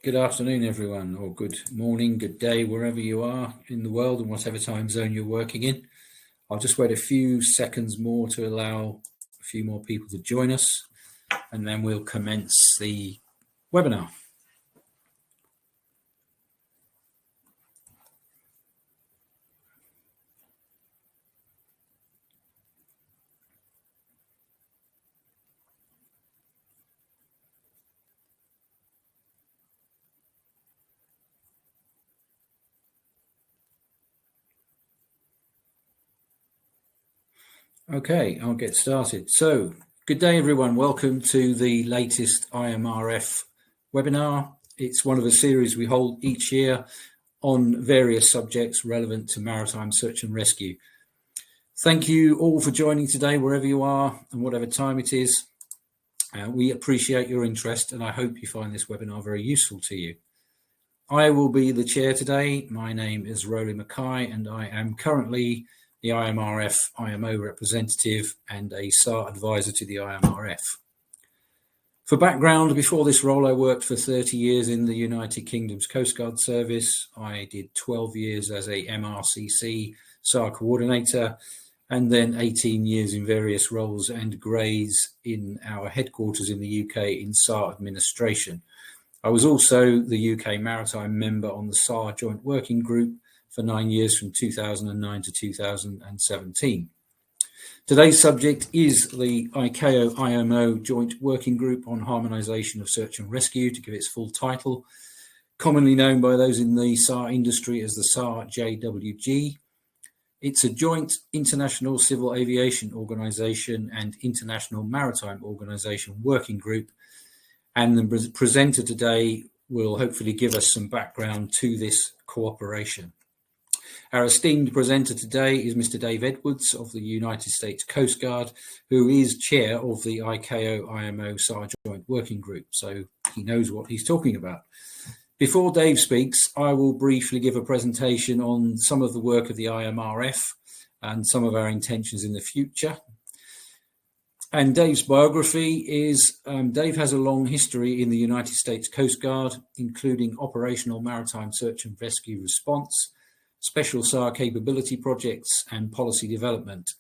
Good afternoon, everyone, or good morning, good day, wherever you are in the world and whatever time zone you're working in. I'll just wait a few seconds more to allow a few more people to join us, and then we'll commence the webinar. Okay, I'll get started. So, good day, everyone. Welcome to the latest IMRF webinar. It's one of a series we hold each year on various subjects relevant to maritime search and rescue. Thank you all for joining today, wherever you are and whatever time it is. We appreciate your interest, and I hope you find this webinar very useful to you. I will be the chair today. My name is Rowley Mackay, and I am currently the IMRF IMO representative and a SAR advisor to the IMRF. For background, before this role, I worked for 30 years in the United Kingdom's Coast Guard Service. I did 12 years as a MRCC SAR coordinator, and then 18 years in various roles and grades in our headquarters in the UK in SAR administration. I was also the UK Maritime member on the SAR Joint Working Group for 9 years from 2009 to 2017. Today's subject is the ICAO IMO Joint Working Group on Harmonisation of Search and Rescue, to give its full title, commonly known by those in the SAR industry as the SAR JWG. It's a joint international civil aviation organisation and international maritime organisation working group, and the presenter today will hopefully give us some background to this cooperation. Our esteemed presenter today is Mr. Dave Edwards of the United States Coast Guard, who is chair of the ICAO IMO SAR Joint Working Group, so he knows what he's talking about. Before Dave speaks, I will briefly give a presentation on some of the work of the IMRF and some of our intentions in the future. And Dave's biography is, Dave has a long history in the United States Coast Guard, including operational maritime search and rescue response, special SAR capability projects, and policy development.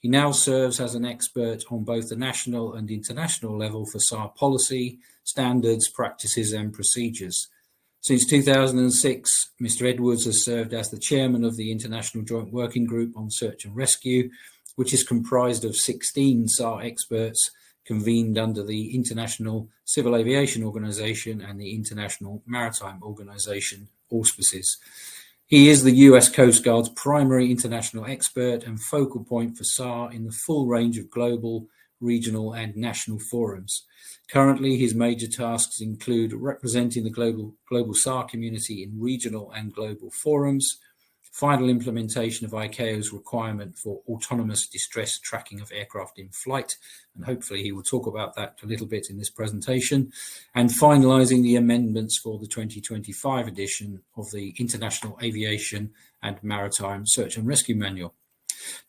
He now serves as an expert on both the national and international level for SAR policy, standards, practices, and procedures. Since 2006, Mr. Edwards has served as the chairman of the International Joint Working Group on Search and Rescue, which is comprised of 16 SAR experts convened under the International Civil Aviation Organization and the International Maritime Organization auspices. He is the US Coast Guard's primary international expert and focal point for SAR in the full range of global, regional, and national forums. Currently, his major tasks include representing the global SAR community in regional and global forums, final implementation of ICAO's requirement for autonomous distress tracking of aircraft in flight, and hopefully he will talk about that a little bit in this presentation, and finalising the amendments for the 2025 edition of the International Aviation and Maritime Search and Rescue Manual.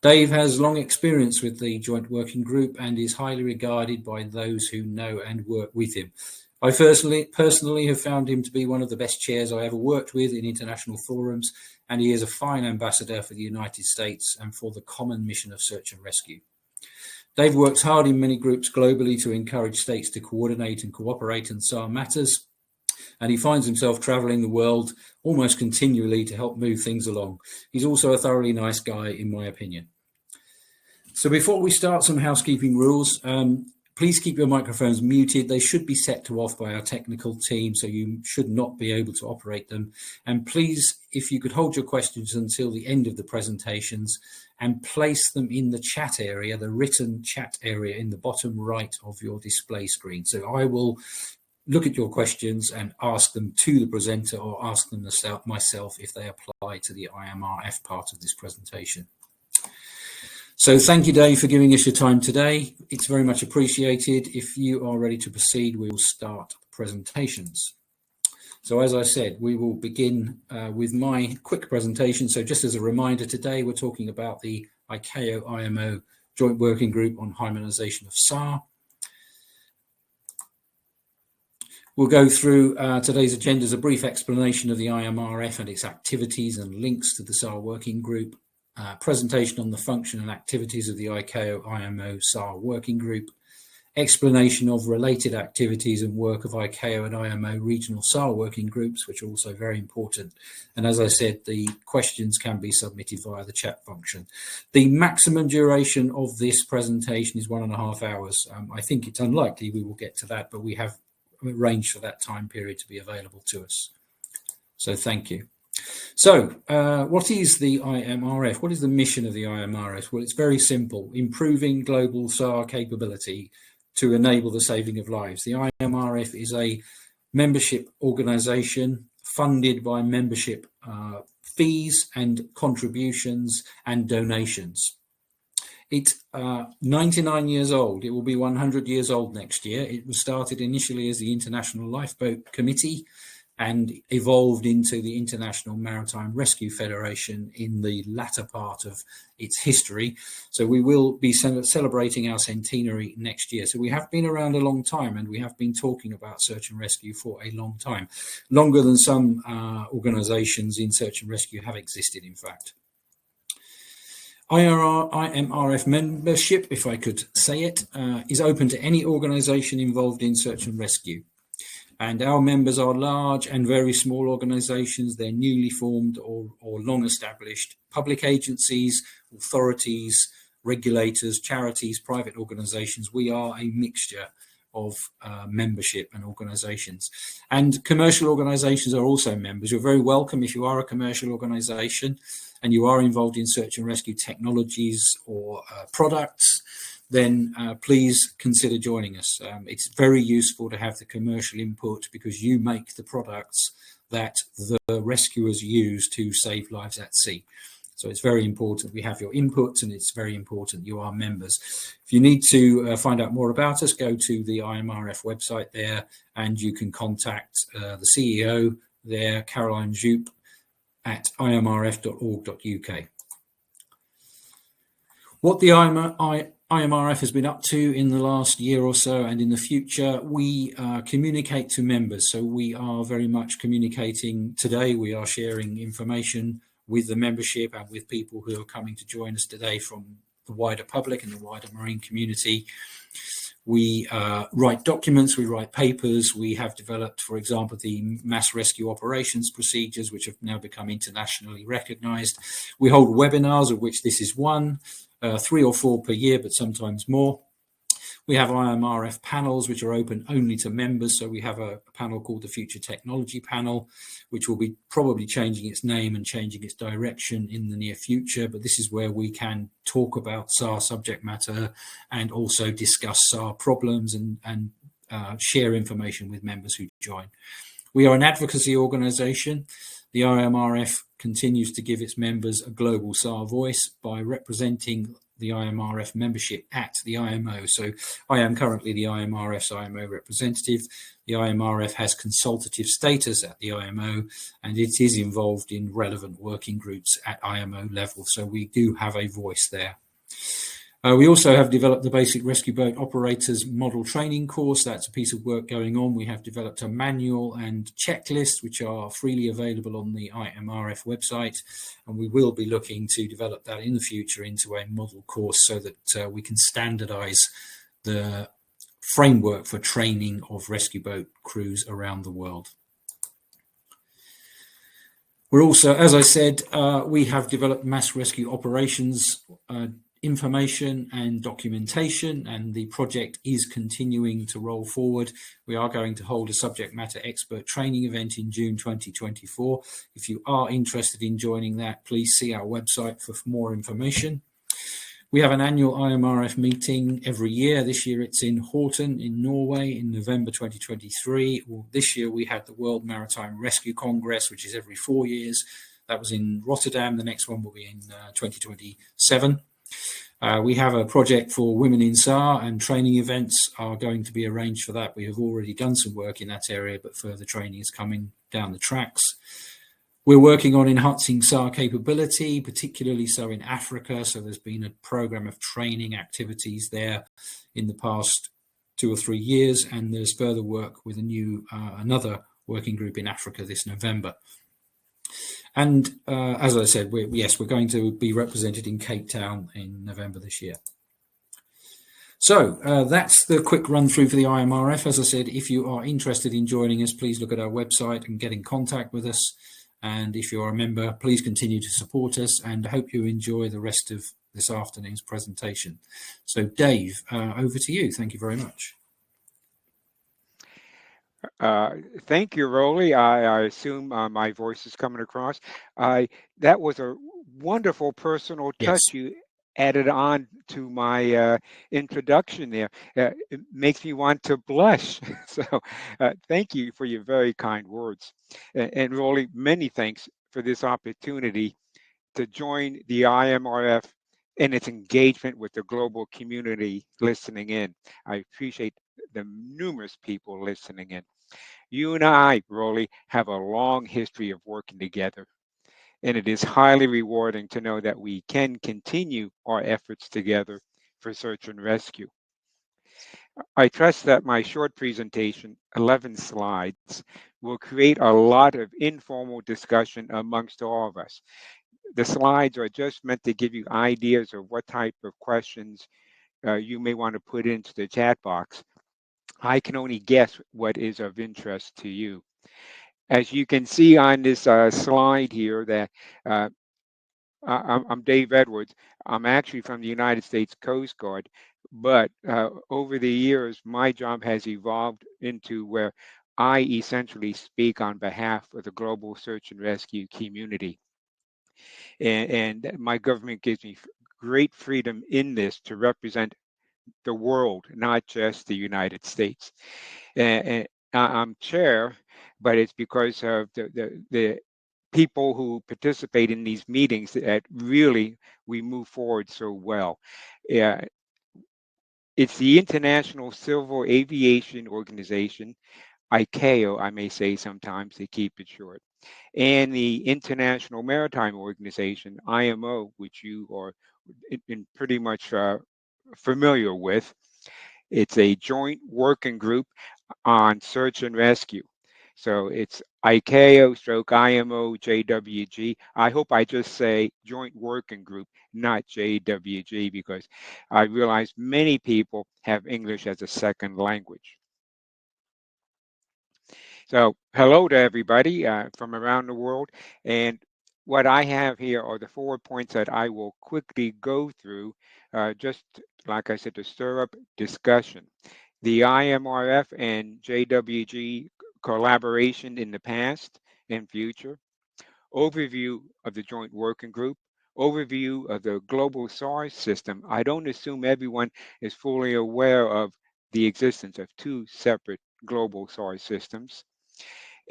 Dave has long experience with the Joint Working Group and is highly regarded by those who know and work with him. I personally have found him to be one of the best chairs I ever worked with in international forums, and he is a fine ambassador for the United States and for the common mission of search and rescue. Dave works hard in many groups globally to encourage states to coordinate and cooperate in SAR matters, and he finds himself traveling the world almost continually to help move things along. He's also a thoroughly nice guy, in my opinion. So before we start, some housekeeping rules. Please keep your microphones muted. They should be set to off by our technical team, so you should not be able to operate them. And please, if you could hold your questions until the end of the presentations and place them in the chat area, the written chat area in the bottom right of your display screen. So I will look at your questions and ask them to the presenter or ask them myself if they apply to the IMRF part of this presentation. So thank you, Dave, for giving us your time today. It's very much appreciated. If you are ready to proceed, we will start the presentations. So as I said, we will begin with my quick presentation. So just as a reminder, today we're talking about the ICAO IMO Joint Working Group on Harmonisation of SAR. We'll go through today's agenda as a brief explanation of the IMRF and its activities and links to the SAR working group, presentation on the function and activities of the ICAO IMO SAR working group, explanation of related activities and work of ICAO and IMO regional SAR working groups, which are also very important. And as I said, the questions can be submitted via the chat function. The maximum duration of this presentation is 1.5 hours. I think it's unlikely we will get to that, but we have arranged for that time period to be available to us. So thank you. So what is the IMRF? What is the mission of the IMRF? Well, it's very simple: improving global SAR capability to enable the saving of lives. The IMRF is a membership organization funded by membership fees and contributions and donations. It's 99 years old. It will be 100 years old next year. It was started initially as the International Lifeboat Committee and evolved into the International Maritime Rescue Federation in the latter part of its history. So we will be celebrating our centenary next year. So we have been around a long time, and we have been talking about search and rescue for a long time, longer than some organizations in search and rescue have existed, in fact. IMRF membership, if I could say it, is open to any organization involved in search and rescue. And our members are large and very small organizations. They're newly formed or long established public agencies, authorities, regulators, charities, private organizations. We are a mixture of membership and organizations. And commercial organizations are also members. You're very welcome if you are a commercial organization and you are involved in search and rescue technologies or products, then please consider joining us. It's very useful to have the commercial input because you make the products that the rescuers use to save lives at sea. So it's very important we have your input, and it's very important you are members. If you need to find out more about us, go to the IMRF website there, and you can contact the CEO there, Caroline Jupp, at imrf.org.uk. What the IMRF has been up to in the last year or so and in the future, we communicate to members. So we are very much communicating today. We are sharing information with the membership and with people who are coming to join us today from the wider public and the wider marine community. We write documents, we write papers. We have developed, for example, the mass rescue operations procedures, which have now become internationally recognized. We hold webinars, of which this is one, 3 or 4 per year, but sometimes more. We have IMRF panels, which are open only to members. So we have a panel called the Future Technology Panel, which will be probably changing its name and changing its direction in the near future. But this is where we can talk about SAR subject matter and also discuss SAR problems and share information with members who join. We are an advocacy organization. The IMRF continues to give its members a global SAR voice by representing the IMRF membership at the IMO. So I am currently the IMRF's IMO representative. The IMRF has consultative status at the IMO, and it is involved in relevant working groups at IMO level. So we do have a voice there. We also have developed the Basic Rescue Boat Operators Model Training course. That's a piece of work going on. We have developed a manual and checklist, which are freely available on the IMRF website. And we will be looking to develop that in the future into a model course so that we can standardize the framework for training of rescue boat crews around the world. We're also, as I said, we have developed mass rescue operations information and documentation, and the project is continuing to roll forward. We are going to hold a subject matter expert training event in June 2024. If you are interested in joining that, please see our website for more information. We have an annual IMRF meeting every year. This year it's in Horten in Norway in November 2023. Well, this year we had the World Maritime Rescue Congress, which is every 4 years. That was in Rotterdam. The next one will be in 2027. We have a project for women in SAR, and training events are going to be arranged for that. We have already done some work in that area, but further training is coming down the tracks. We're working on enhancing SAR capability, particularly so in Africa. So there's been a program of training activities there in the past 2 or 3 years, and there's further work with another working group in Africa this November. And as I said, we're going to be represented in Cape Town in November this year. So that's the quick run through for the IMRF. As I said, if you are interested in joining us, please look at our website and get in contact with us. And if you are a member, please continue to support us, and I hope you enjoy the rest of this afternoon's presentation. So Dave, over to you. Thank you very much. Thank you, Rolly. I assume my voice is coming across. That was a wonderful personal touch Yes. you added on to my introduction there. It makes me want to blush. So thank you for your very kind words. And Rolly, many thanks for this opportunity to join the IMRF and its engagement with the global community listening in. I appreciate the numerous people listening in. You and I, Rolly, have a long history of working together, and it is highly rewarding to know that we can continue our efforts together for search and rescue. I trust that my short presentation, 11 slides, will create a lot of informal discussion amongst all of us. The slides are just meant to give you ideas of what type of questions you may want to put into the chat box. I can only guess what is of interest to you. As you can see on this slide here, that I'm Dave Edwards. I'm actually from the United States Coast Guard, but over the years, my job has evolved into where I essentially speak on behalf of the global search and rescue community. And my government gives me great freedom in this to represent the world, not just the United States. And I'm chair, but it's because of the people who participate in these meetings that really we move forward so well. It's the International Civil Aviation Organization, ICAO, I may say sometimes to keep it short, and the International Maritime Organization, IMO, which you are in pretty much familiar with. It's a joint working group on search and rescue. So it's ICAO stroke IMO JWG. I hope I just say joint working group, not JWG, because I realize many people have English as a second language. So hello to everybody from around the world. And what I have here are the 4 points that I will quickly go through, just like I said, to stir up discussion. The IMRF and JWG collaboration in the past and future, overview of the joint working group, overview of the global SAR system. I don't assume everyone is fully aware of the existence of 2 separate global SAR systems.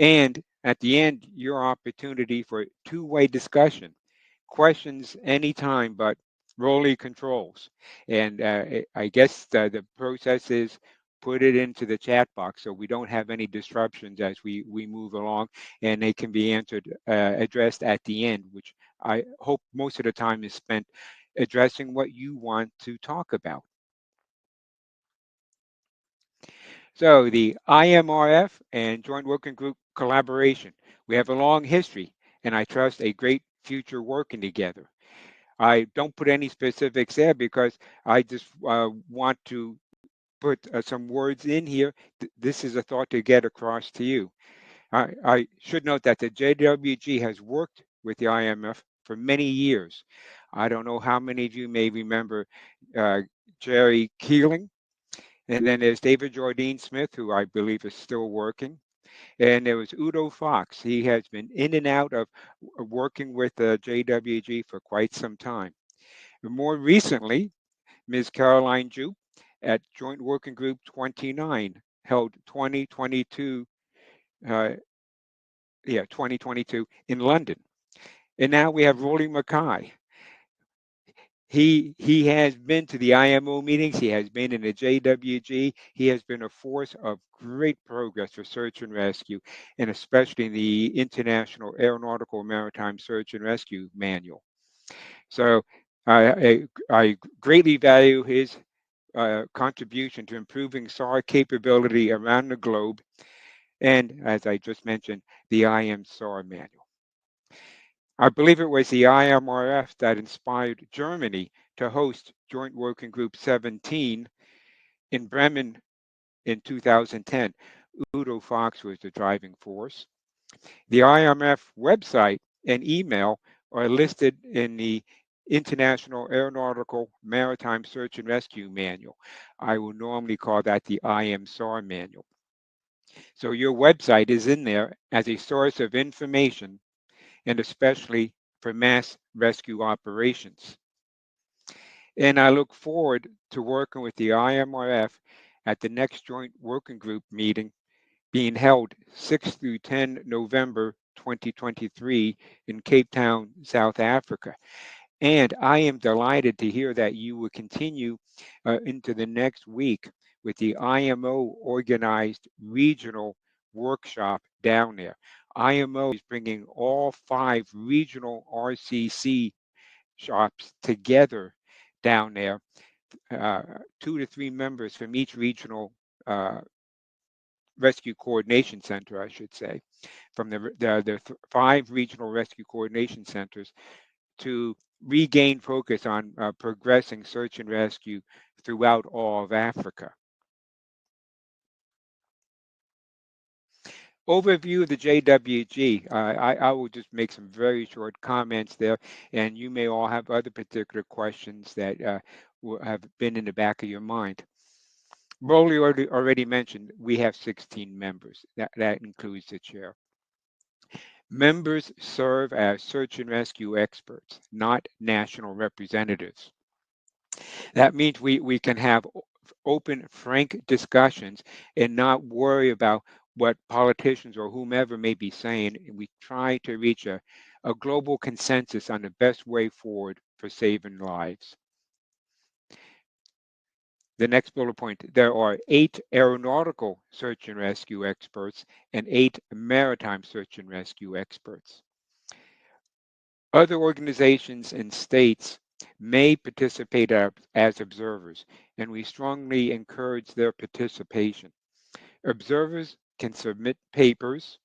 And at the end, your opportunity for two-way discussion. Questions anytime, but Rolly controls. And I guess the process is put it into the chat box so we don't have any disruptions as we move along, and they can be addressed at the end, which I hope most of the time is spent addressing what you want to talk about. So the IMRF and Joint Working Group collaboration. We have a long history, and I trust a great future working together. I don't put any specifics there because I just want to put some words in here. This is a thought to get across to you. I should note that the JWG has worked with the IMF for many years. I don't know how many of you may remember Jerry Keeling. And then there's David Jardine Smith, who I believe is still working. And there was Udo Fox. He has been in and out of working with the JWG for quite some time. And more recently, Ms. Caroline Jupe at Joint Working Group 29 held 2022 in London. And now we have Rolly Mackay. He has been to the IMO meetings. He has been in the JWG. He has been a force of great progress for search and rescue, and especially in the International Aeronautical Maritime Search and Rescue Manual. So I greatly value his contribution to improving SAR capability around the globe, and as I just mentioned, the IM-SAR manual. I believe it was the IMRF that inspired Germany to host Joint Working Group 17 in Bremen in 2010. Udo Fox was the driving force. The IMRF website and email are listed in the International Aeronautical Maritime Search and Rescue Manual. I will normally call that the IM-SAR manual. So your website is in there as a source of information, and especially for mass rescue operations. And I look forward to working with the IMRF at the next Joint Working Group meeting being held 6 through 10 November 2023 in Cape Town, South Africa. And I am delighted to hear that you will continue into the next week with the IMO organized regional workshop down there. IMO is bringing all 5 regional RCC shops together down there, 2 to 3 members from each regional rescue coordination center, I should say, from the 5 regional rescue coordination centers to regain focus on progressing search and rescue throughout all of Africa. Overview of the JWG. I will just make some very short comments there, and you may all have other particular questions that have been in the back of your mind. Rolly already mentioned we have 16 members. That includes the chair. Members serve as search and rescue experts, not national representatives. That means we can have open, frank discussions and not worry about what politicians or whomever may be saying. We try to reach a global consensus on the best way forward for saving lives. The next bullet point, there are 8 aeronautical search and rescue experts and 8 maritime search and rescue experts. Other organizations and states may participate as observers, and we strongly encourage their participation. Observers can submit papers,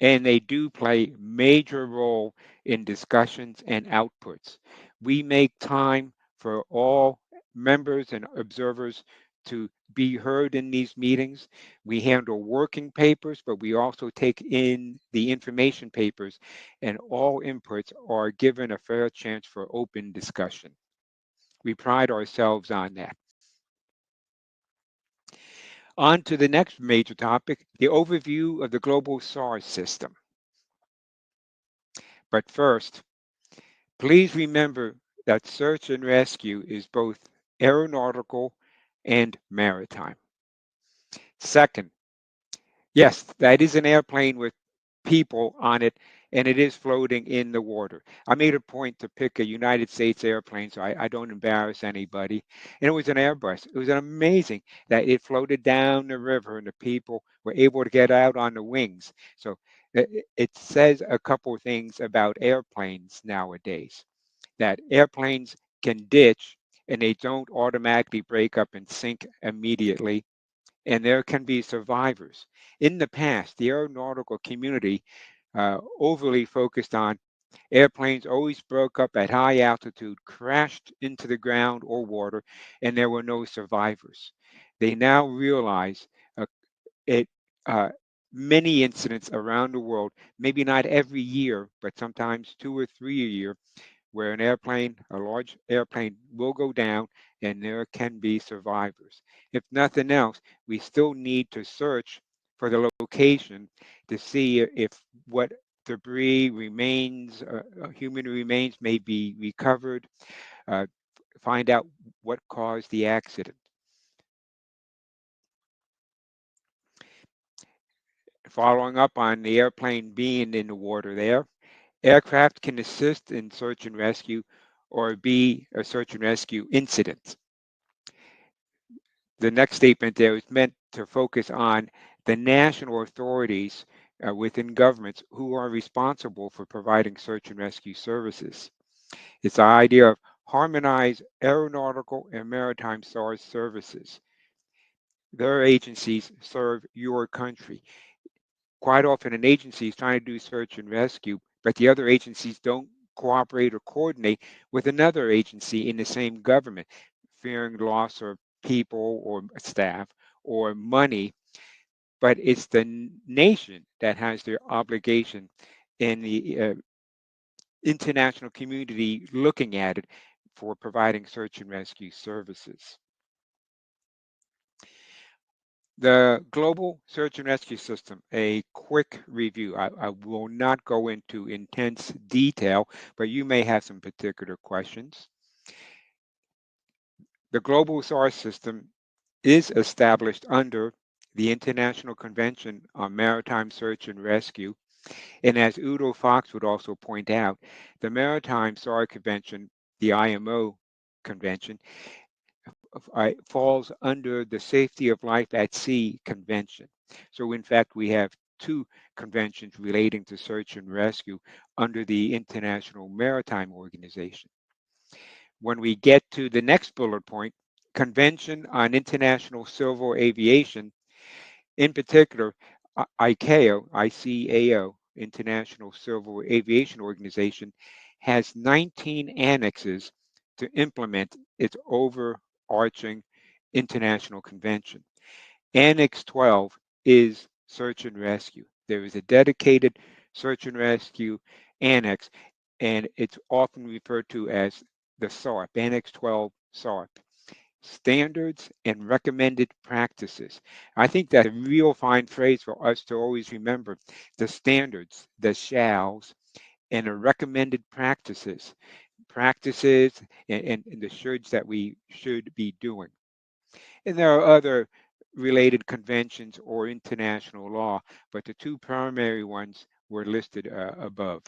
and they do play a major role in discussions and outputs. We make time for all members and observers to be heard in these meetings. We handle working papers, but we also take in the information papers, and all inputs are given a fair chance for open discussion. We pride ourselves on that. On to the next major topic, the overview of the global SAR system. But first, please remember that search and rescue is both aeronautical and maritime. Second, yes, that is an airplane with people on it, and it is floating in the water. I made a point to pick a United States airplane so I don't embarrass anybody. And it was an Airbus. It was amazing that it floated down the river and the people were able to get out on the wings. So it says a couple of things about airplanes nowadays, that airplanes can ditch and they don't automatically break up and sink immediately, and there can be survivors. In the past, the aeronautical community overly focused on airplanes always broke up at high altitude, crashed into the ground or water, and there were no survivors. They now realize many incidents around the world, maybe not every year, but sometimes 2 or 3 a year, where an airplane, a large airplane, will go down and there can be survivors. If nothing else, we still need to search for the location to see if what debris remains, human remains may be recovered, find out what caused the accident. Following up on the airplane being in the water there, aircraft can assist in search and rescue or be a search and rescue incident. The next statement there is meant to focus on the national authorities within governments who are responsible for providing search and rescue services. It's the idea of harmonize aeronautical and maritime SAR services. Their agencies serve your country. Quite often an agency is trying to do search and rescue, but the other agencies don't cooperate or coordinate with another agency in the same government, fearing loss of people or staff or money. But it's the nation that has the obligation in the international community looking at it for providing search and rescue services. The global search and rescue system, a quick review. I will not go into intense detail, but you may have some particular questions. The global SAR system is established under the International Convention on Maritime Search and Rescue. And as Udo Fox would also point out, the Maritime SAR Convention, the IMO Convention, falls under the Safety of Life at Sea Convention. So in fact, we have two conventions relating to search and rescue under the International Maritime Organization. When we get to the next bullet point, Convention on International Civil Aviation, in particular, ICAO, International Civil Aviation Organization, has 19 annexes to implement its overarching international convention. Annex 12 is search and rescue. There is a dedicated search and rescue annex, and it's often referred to as the SARP, Annex 12 SARP. Standards and recommended practices. I think that's a real fine phrase for us to always remember. The standards, the shalls, and the recommended practices. Practices and the shoulds that we should be doing. And there are other related conventions or international law, but the two primary ones were listed above.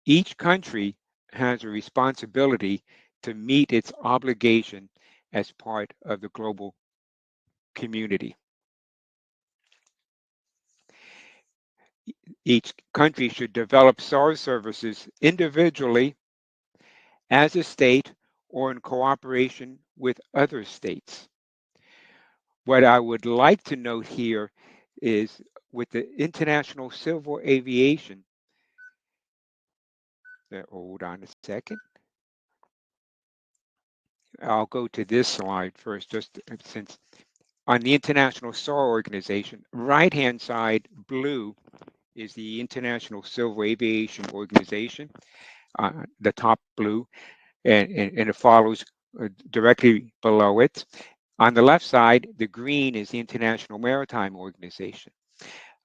Each country has a responsibility to meet its obligation as part of the global community. Each country should develop SAR services individually, as a state, or in cooperation with other states. What I would like to note here is with the International Civil Aviation, hold on a second. I'll go to this slide first, just since on the International SAR Organization, right-hand side blue is the International Civil Aviation Organization, the top blue, and it follows directly below it. On the left side, the green is the International Maritime Organization.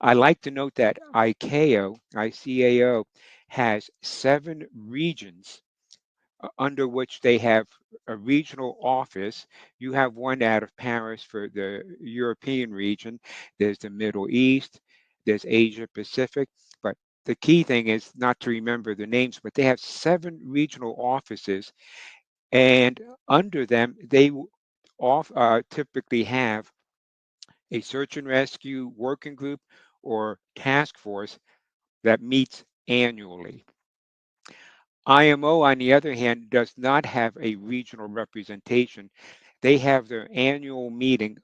I like to note that ICAO has 7 regions under which they have a regional office. You have one out of Paris for the European region. There's the Middle East, there's Asia Pacific, but the key thing is not to remember the names, but they have 7 regional offices, and under them, they typically have a search and rescue working group or task force that meets annually. IMO, on the other hand, does not have a regional representation. They have their annual meeting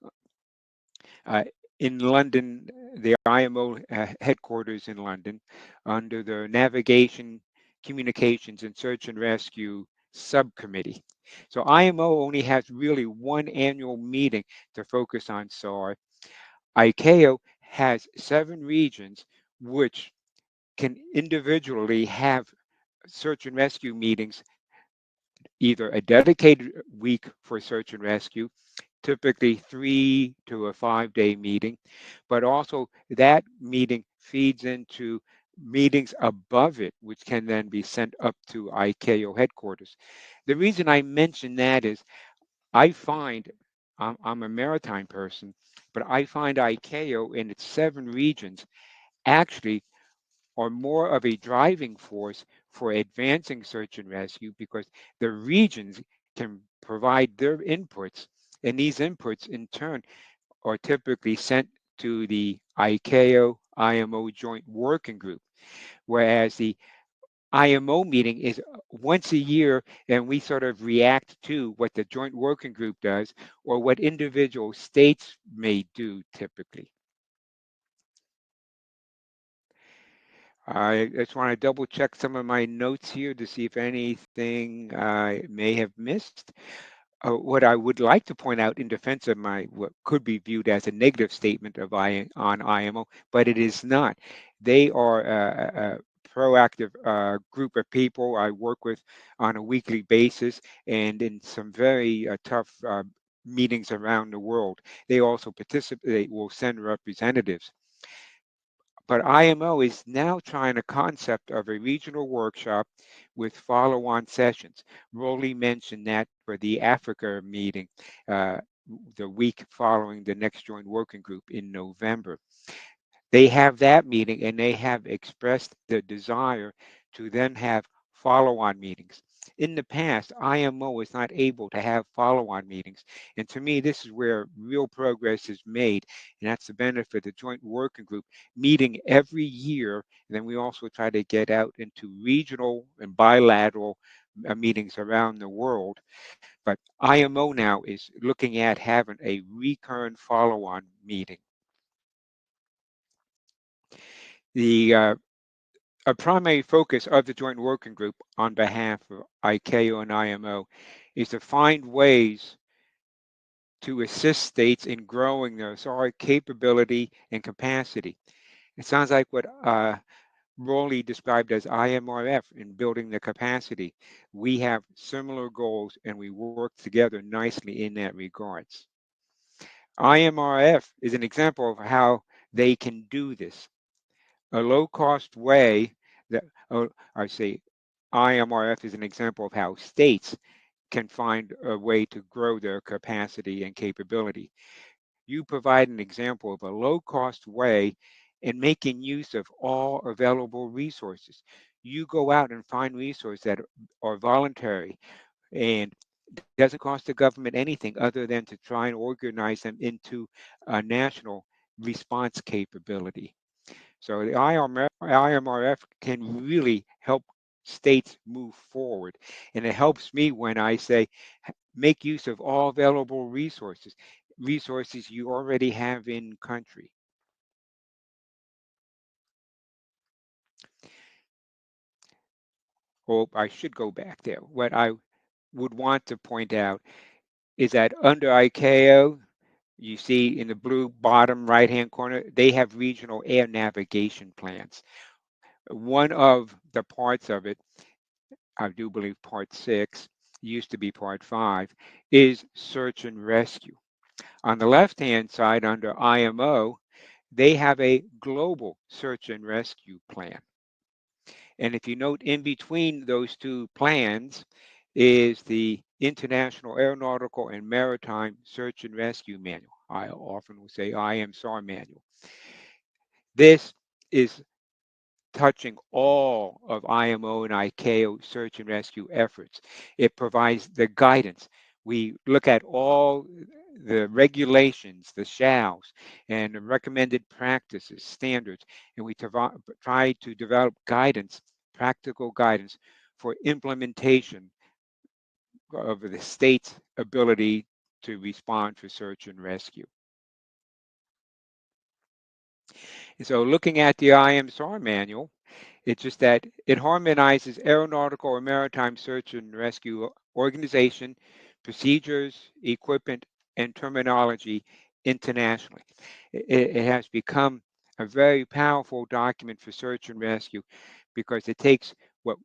in London, the IMO headquarters in London, under the Navigation, Communications, and Search and Rescue Subcommittee. So IMO only has really one annual meeting to focus on SAR. ICAO has 7 regions which can individually have search and rescue meetings, either a dedicated week for search and rescue, typically 3 to a 5-day meeting, but also that meeting feeds into meetings above it, which can then be sent up to ICAO headquarters. The reason I mention that is I find, I'm a maritime person, but I find ICAO in its 7 regions actually are more of a driving force for advancing search and rescue, because the regions can provide their inputs, and these inputs in turn are typically sent to the ICAO IMO joint working group, whereas the IMO meeting is once a year, and we sort of react to what the joint working group does or what individual states may do typically. I just want to double check some of my notes here to see if anything I may have missed. What I would like to point out in defense of my what could be viewed as a negative statement of on IMO, but it is not. They are a proactive group of people I work with on a weekly basis, and in some very tough meetings around the world. They also participate. They will send representatives. But IMO is now trying a concept of a regional workshop with follow-on sessions. Rolly mentioned that for the Africa meeting, uh, the week following the next joint working group in November. They have that meeting and they have expressed the desire to then have follow-on meetings. In the past, IMO was not able to have follow-on meetings. And to me, this is where real progress is made. And that's the benefit of the joint working group meeting every year. And then we also try to get out into regional and bilateral meetings around the world. But IMO now is looking at having a recurrent follow-on meeting. The a primary focus of the joint working group on behalf of ICAO and IMO is to find ways to assist states in growing their SAR capability and capacity. It sounds like what Rowley described as IMRF in building the capacity. We have similar goals and we work together nicely in that regards. IMRF is an example of how they can do this. A low-cost way that, I say IMRF is an example of how states can find a way to grow their capacity and capability. You provide an example of a low-cost way in making use of all available resources. You go out and find resources that are voluntary and doesn't cost the government anything other than to try and organize them into a national response capability. So the IMRF can really help states move forward. And it helps me when I say, make use of all available resources, resources you already have in country. Or I should go back there. What I would want to point out is that under ICAO, you see in the blue bottom right-hand corner, they have regional air navigation plans. One of the parts of it, I do believe part 6, used to be part 5, is search and rescue. On the left-hand side under IMO, they have a global search and rescue plan. And if you note in between those two plans is the International Aeronautical and Maritime Search and Rescue Manual. I often will say IMSAR manual. This is touching all of IMO and ICAO search and rescue efforts. It provides the guidance. We look at all the regulations, the shalls, and the recommended practices, standards, and we try to develop guidance, practical guidance for implementation of the state's ability to respond for search and rescue. So looking at the IMSAR manual, it's just that it harmonizes aeronautical or maritime search and rescue organization, procedures, equipment, and terminology internationally. It has become a very powerful document for search and rescue because it takes what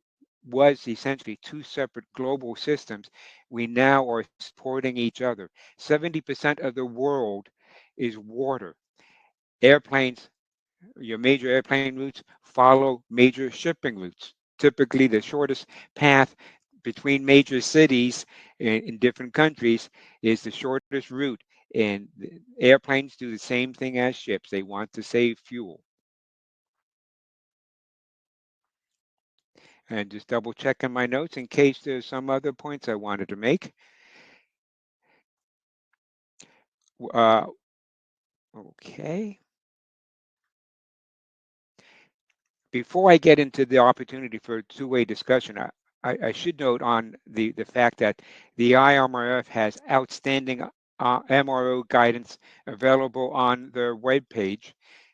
was essentially two separate global systems. We now are supporting each other. 70% of the world is water. Airplanes, your major airplane routes follow major shipping routes. Typically, the shortest path between major cities in different countries is the shortest route. And airplanes do the same thing as ships. They want to save fuel. And just double checking my notes in case there's some other points I wanted to make. Okay. Before I get into the opportunity for a two-way discussion, I should note on the fact that the IMRF has outstanding MRO guidance available on their webpage.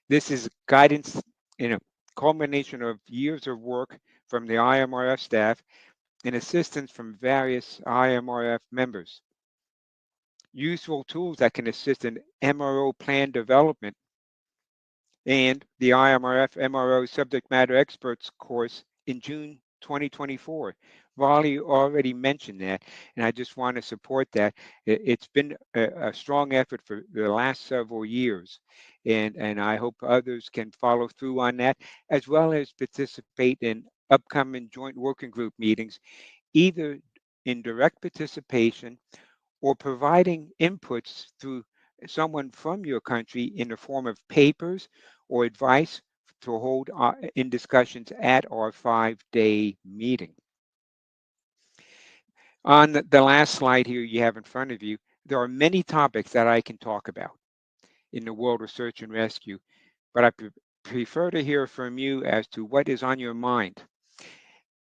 This is guidance in a culmination of years of work from the IMRF staff and assistance from various IMRF members. Useful tools that can assist in MRO plan development and the IMRF MRO Subject Matter Experts course in June 2024. Raleigh already mentioned that, and I just want to support that. It's been a strong effort for the last several years, and I hope others can follow through on that, as well as participate in upcoming joint working group meetings, either in direct participation or providing inputs through someone from your country in the form of papers or advice to hold in discussions at our 5-day meeting. On the last slide here you have in front of you, there are many topics that I can talk about in the world of search and rescue, but I prefer to hear from you as to what is on your mind.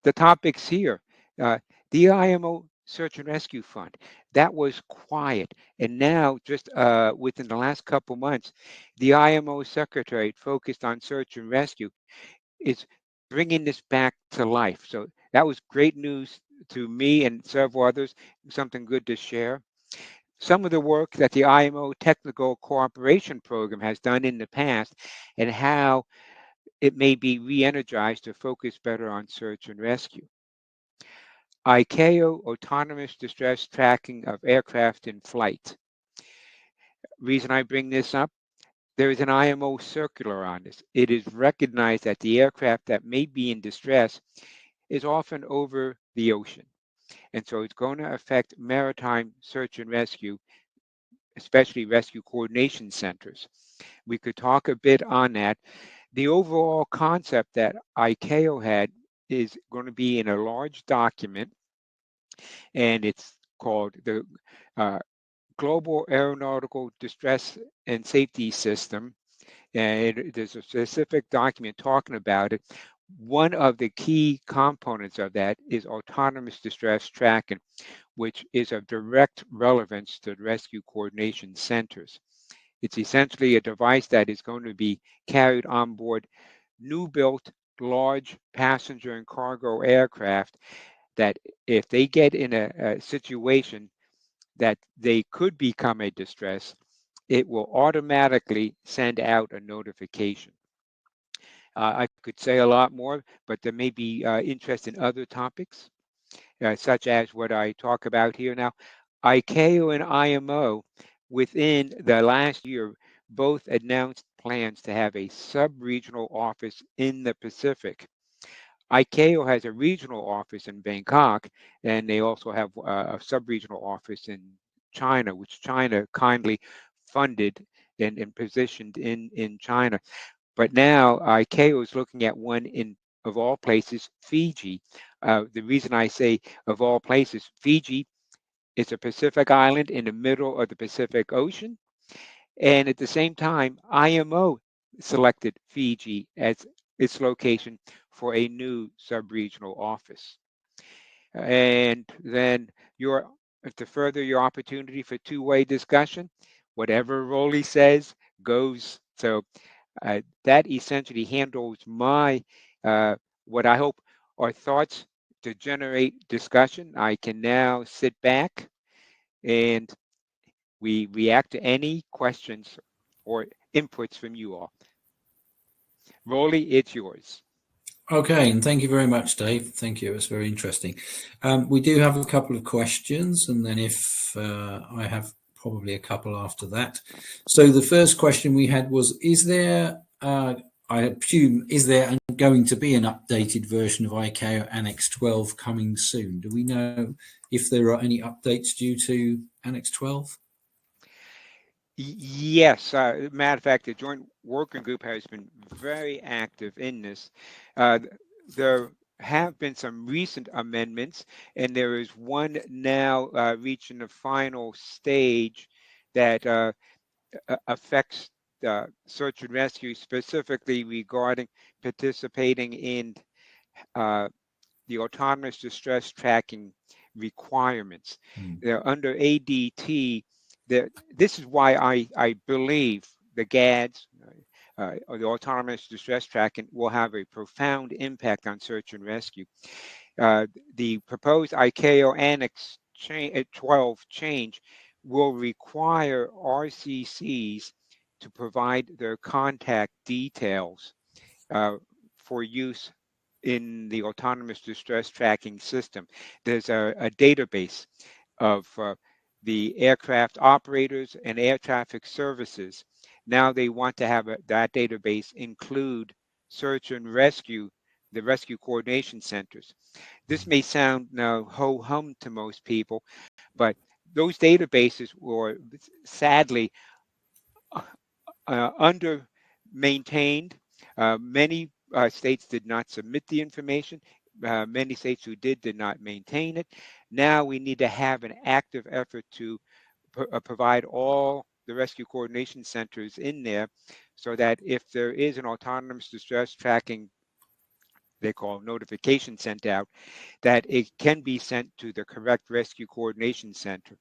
The topics here, the IMO Search and Rescue Fund, that was quiet. And now, just within the last couple months, the IMO Secretariat focused on search and rescue is bringing this back to life. So that was great news to me and several others, something good to share. Some of the work that the IMO Technical Cooperation Program has done in the past and how it may be re-energized to focus better on search and rescue. ICAO autonomous distress tracking of aircraft in flight. Reason I bring this up, there is an IMO circular on this. It is recognized that the aircraft that may be in distress is often over the ocean. And so it's going to affect maritime search and rescue, especially rescue coordination centers. We could talk a bit on that. The overall concept that ICAO had is going to be in a large document, and it's called the Global Aeronautical Distress and Safety System. And there's a specific document talking about it. One of the key components of that is autonomous distress tracking, which is of direct relevance to rescue coordination centers. It's essentially a device that is going to be carried on board new built large passenger and cargo aircraft that if they get in a situation that they could become a distress, it will automatically send out a notification. I could say a lot more, but there may be interest in other topics, such as what I talk about here now. ICAO and IMO, within the last year, both announced plans to have a sub-regional office in the Pacific. ICAO has a regional office in Bangkok, and they also have a sub-regional office in China, which China kindly funded and positioned in China. But now ICAO is looking at one in, of all places, Fiji. The reason I say of all places, Fiji is a Pacific island in the middle of the Pacific Ocean. And at the same time, IMO selected Fiji as its location for a new sub-regional office. And then to further your opportunity for two-way discussion, whatever Rolly says goes. So that essentially handles my, what I hope are thoughts to generate discussion. I can now sit back and we react to any questions or inputs from you all. Rolly, it's yours. Okay, and thank you very much, Dave. Thank you. It was very interesting. We do have a couple of questions, and then if I have probably a couple after that. So the first question we had was, is there, I assume, is there going to be an updated version of ICAO Annex 12 coming soon? Do we know if there are any updates due to Annex 12? Yes, matter of fact, the joint working group has been very active in this. There have been some recent amendments, and there is one now reaching the final stage that affects search and rescue, specifically regarding participating in the autonomous distress tracking requirements. Under ADT, this is why I believe the GADS, or the autonomous distress tracking, will have a profound impact on search and rescue. The proposed ICAO Annex 12 change will require RCCs to provide their contact details for use in the autonomous distress tracking system. There's a database of the aircraft operators and air traffic services. Now they want to have that database include search and rescue, the rescue coordination centers. This may sound now ho-hum to most people, but those databases were sadly under maintained. Many states did not submit the information. Many states who did not maintain it. Now we need to have an active effort to provide all the rescue coordination centers in there, so that if there is an autonomous distress tracking, they call notification, sent out, that it can be sent to the correct rescue coordination center.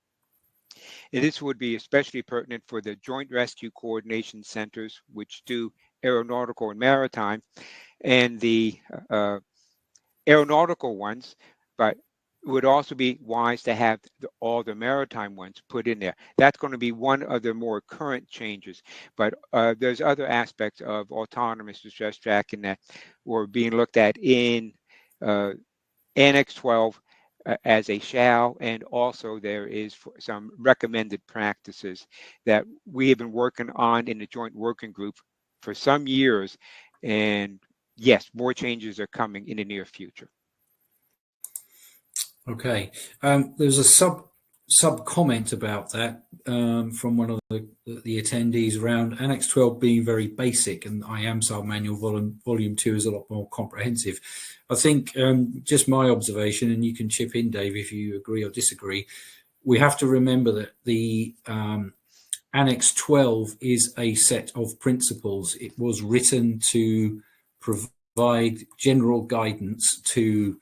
And this would be especially pertinent for the Joint Rescue Coordination Centers, which do aeronautical and maritime, and the aeronautical ones, but it would also be wise to have all the maritime ones put in there. That's going to be one of the more current changes, but there's other aspects of autonomous distress tracking that were being looked at in Annex 12 as a shall, and also there is some recommended practices that we have been working on in the joint working group for some years, and yes, more changes are coming in the near future. Okay, there's a sub comment about that from one of the attendees around Annex 12 being very basic, and IAMSAR manual volume 2 is a lot more comprehensive. I think just my observation, and you can chip in, Dave, if you agree or disagree, we have to remember that the Annex 12 is a set of principles. It was written to provide general guidance to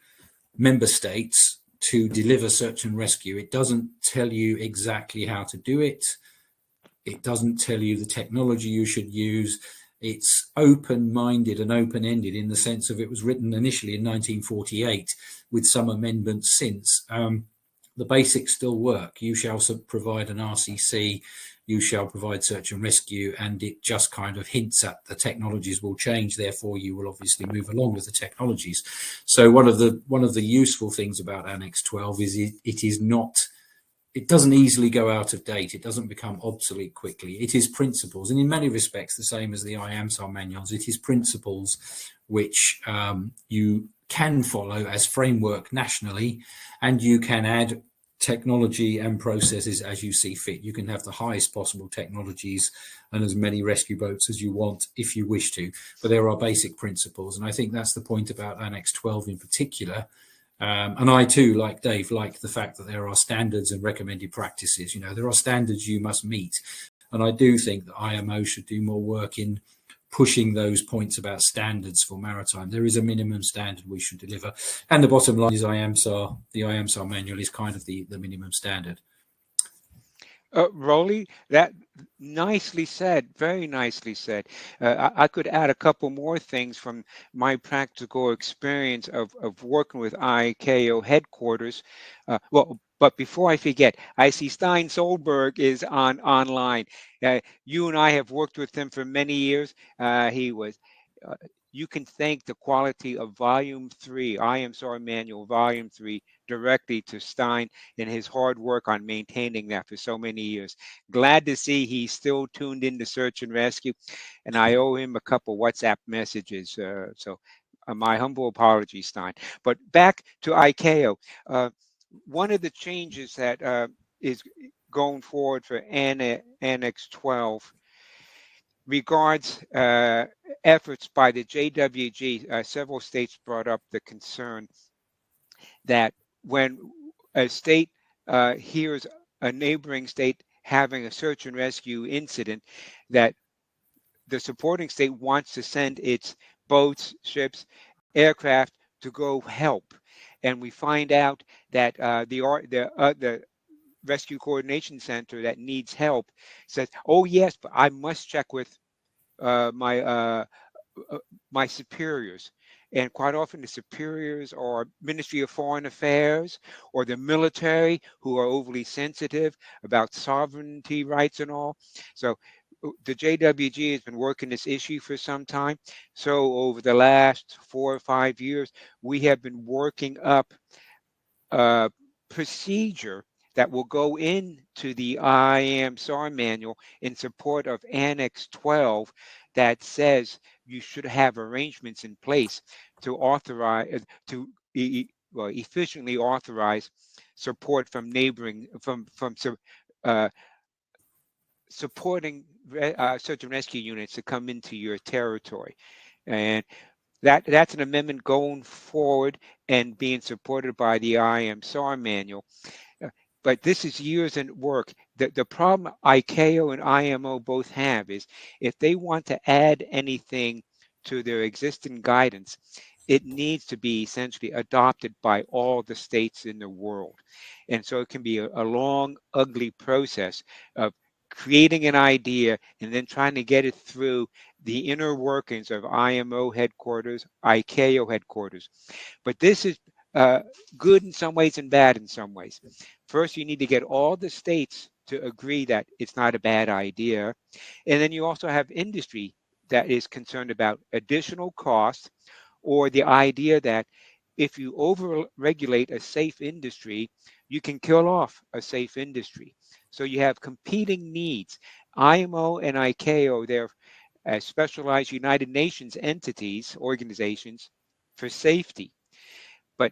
member states to deliver search and rescue. It doesn't tell you exactly how to do it. It doesn't tell you the technology you should use. It's open-minded and open-ended in the sense of it was written initially in 1948 with some amendments since. The basics still work. You shall provide an RCC, you shall provide search and rescue, and it just kind of hints at the technologies will change, therefore you will obviously move along with the technologies. So one of the useful things about Annex 12 is it doesn't easily go out of date. It doesn't become obsolete quickly. It is principles, and in many respects the same as the IAMSAR manuals. It is principles which you can follow as framework nationally, and you can add technology and processes as you see fit. You can have the highest possible technologies and as many rescue boats as you want if you wish to, but there are basic principles, and I think that's the point about Annex 12 in particular. And I too, like Dave, like the fact that there are standards and recommended practices. You know, there are standards you must meet, and I do think that IMO should do more work in pushing those points about standards for maritime. There is a minimum standard we should deliver, and the bottom line is the IAMSAR manual is kind of the minimum standard. Rolly, that nicely said, very nicely said. I could add a couple more things from my practical experience of working with ICAO headquarters. But before I forget, I see Stein Solberg is online. You and I have worked with him for many years. You can thank the quality of Volume 3, IMSAR Manual Volume 3, directly to Stein and his hard work on maintaining that for so many years. Glad to see he's still tuned into search and rescue, and I owe him a couple WhatsApp messages. So my humble apologies, Stein. But back to ICAO. One of the changes that is going forward for Annex 12 regards efforts by the JWG. Several states brought up the concern that when a state hears a neighboring state having a search and rescue incident, that the supporting state wants to send its boats, ships, aircraft to go help, and we find out that the rescue coordination center that needs help says, "Oh yes, but I must check with uh, my uh, my superiors." And quite often the superiors are Ministry of Foreign Affairs or the military, who are overly sensitive about sovereignty rights and all. So the JWG has been working this issue for some time. So over the last 4 or 5 years, we have been working up a procedure that will go into the IMSAR manual in support of Annex 12 that says you should have arrangements in place to authorize well, efficiently authorize support from neighboring uh, supporting search and rescue units to come into your territory. And that's an amendment going forward and being supported by the IMSAR manual. Uh, But this is years in work. The problem ICAO and IMO both have is if they want to add anything to their existing guidance, it needs to be essentially adopted by all the states in the world. And so it can be a long, ugly process of creating an idea and then trying to get it through the inner workings of IMO headquarters, ICAO headquarters. But this is good in some ways and bad in some ways. First, you need to get all the states to agree that it's not a bad idea. And then you also have industry that is concerned about additional costs, or the idea that if you over-regulate a safe industry, you can kill off a safe industry. So you have competing needs. IMO and ICAO, they're specialized United Nations entities, organizations for safety. But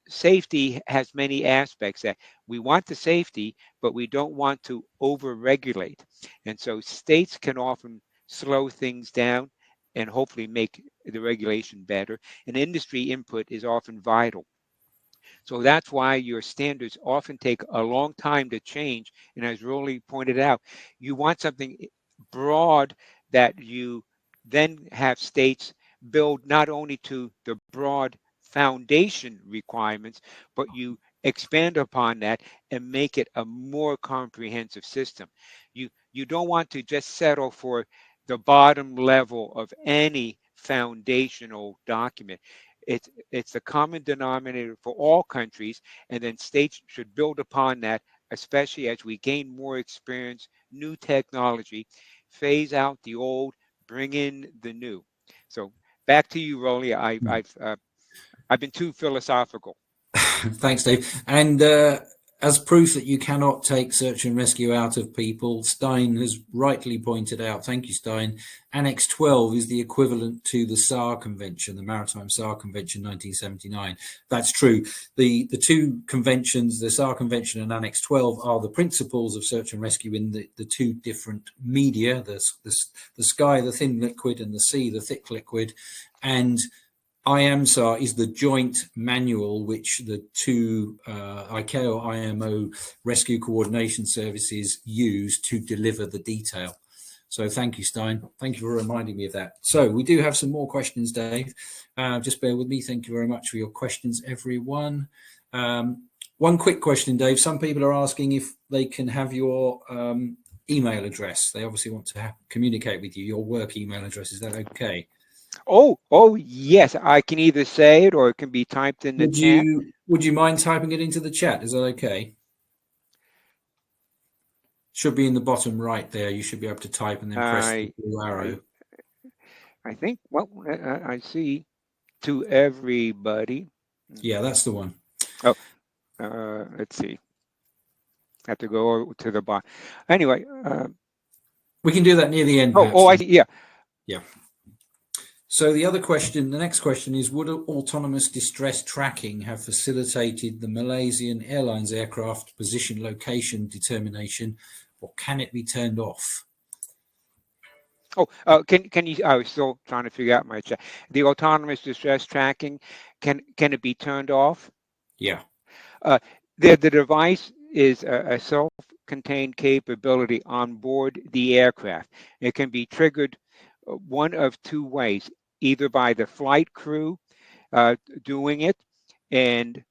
safety has many aspects that we want the safety, but we don't want to over-regulate. And so states can often slow things down and hopefully make the regulation better. And industry input is often vital. So that's why your standards often take a long time to change. And as Rolly pointed out, you want something broad that you then have states build not only to the broad foundation requirements, but you expand upon that and make it a more comprehensive system. You don't want to just settle for the bottom level of any foundational document. It's the common denominator for all countries, and then states should build upon that, especially as we gain more experience, new technology, phase out the old, bring in the new. So back to you, Rolly. I've been too philosophical. Thanks, Dave. And as proof that you cannot take search and rescue out of people, Stein has rightly pointed out, thank you, Stein, Annex 12 is the equivalent to the SAR Convention, the Maritime SAR Convention 1979. That's true. The two conventions, the SAR Convention and Annex 12, are the principles of search and rescue in the two different media, the sky, the thin liquid, and the sea, the thick liquid. And IMSAR is the joint manual which the two ICAO IMO rescue coordination services use to deliver the detail. So thank you, Stein. Thank you for reminding me of that. So we do have some more questions, Dave. Just bear with me. Thank you very much for your questions, everyone. One quick question, Dave. Some people are asking if they can have your email address. They obviously want to communicate with you, your work email address. Is that okay? Oh, yes. I can either say it or it can be typed in the chat. Would you mind typing it into the chat? Is that okay? Should be in the bottom right there. You should be able to type and then press the blue arrow. I think, well, I see to everybody. Yeah, that's the one. Oh, let's see. I have to go to the bottom. Anyway. We can do that near the end. I see. Yeah. Yeah. So the next question is, would autonomous distress tracking have facilitated the Malaysian Airlines aircraft position location determination, or can it be turned off? Can you? I was still trying to figure out my chat. The autonomous distress tracking, can it be turned off? Yeah. The device is a self-contained capability on board the aircraft. It can be triggered one of two ways, either by the flight crew doing it, and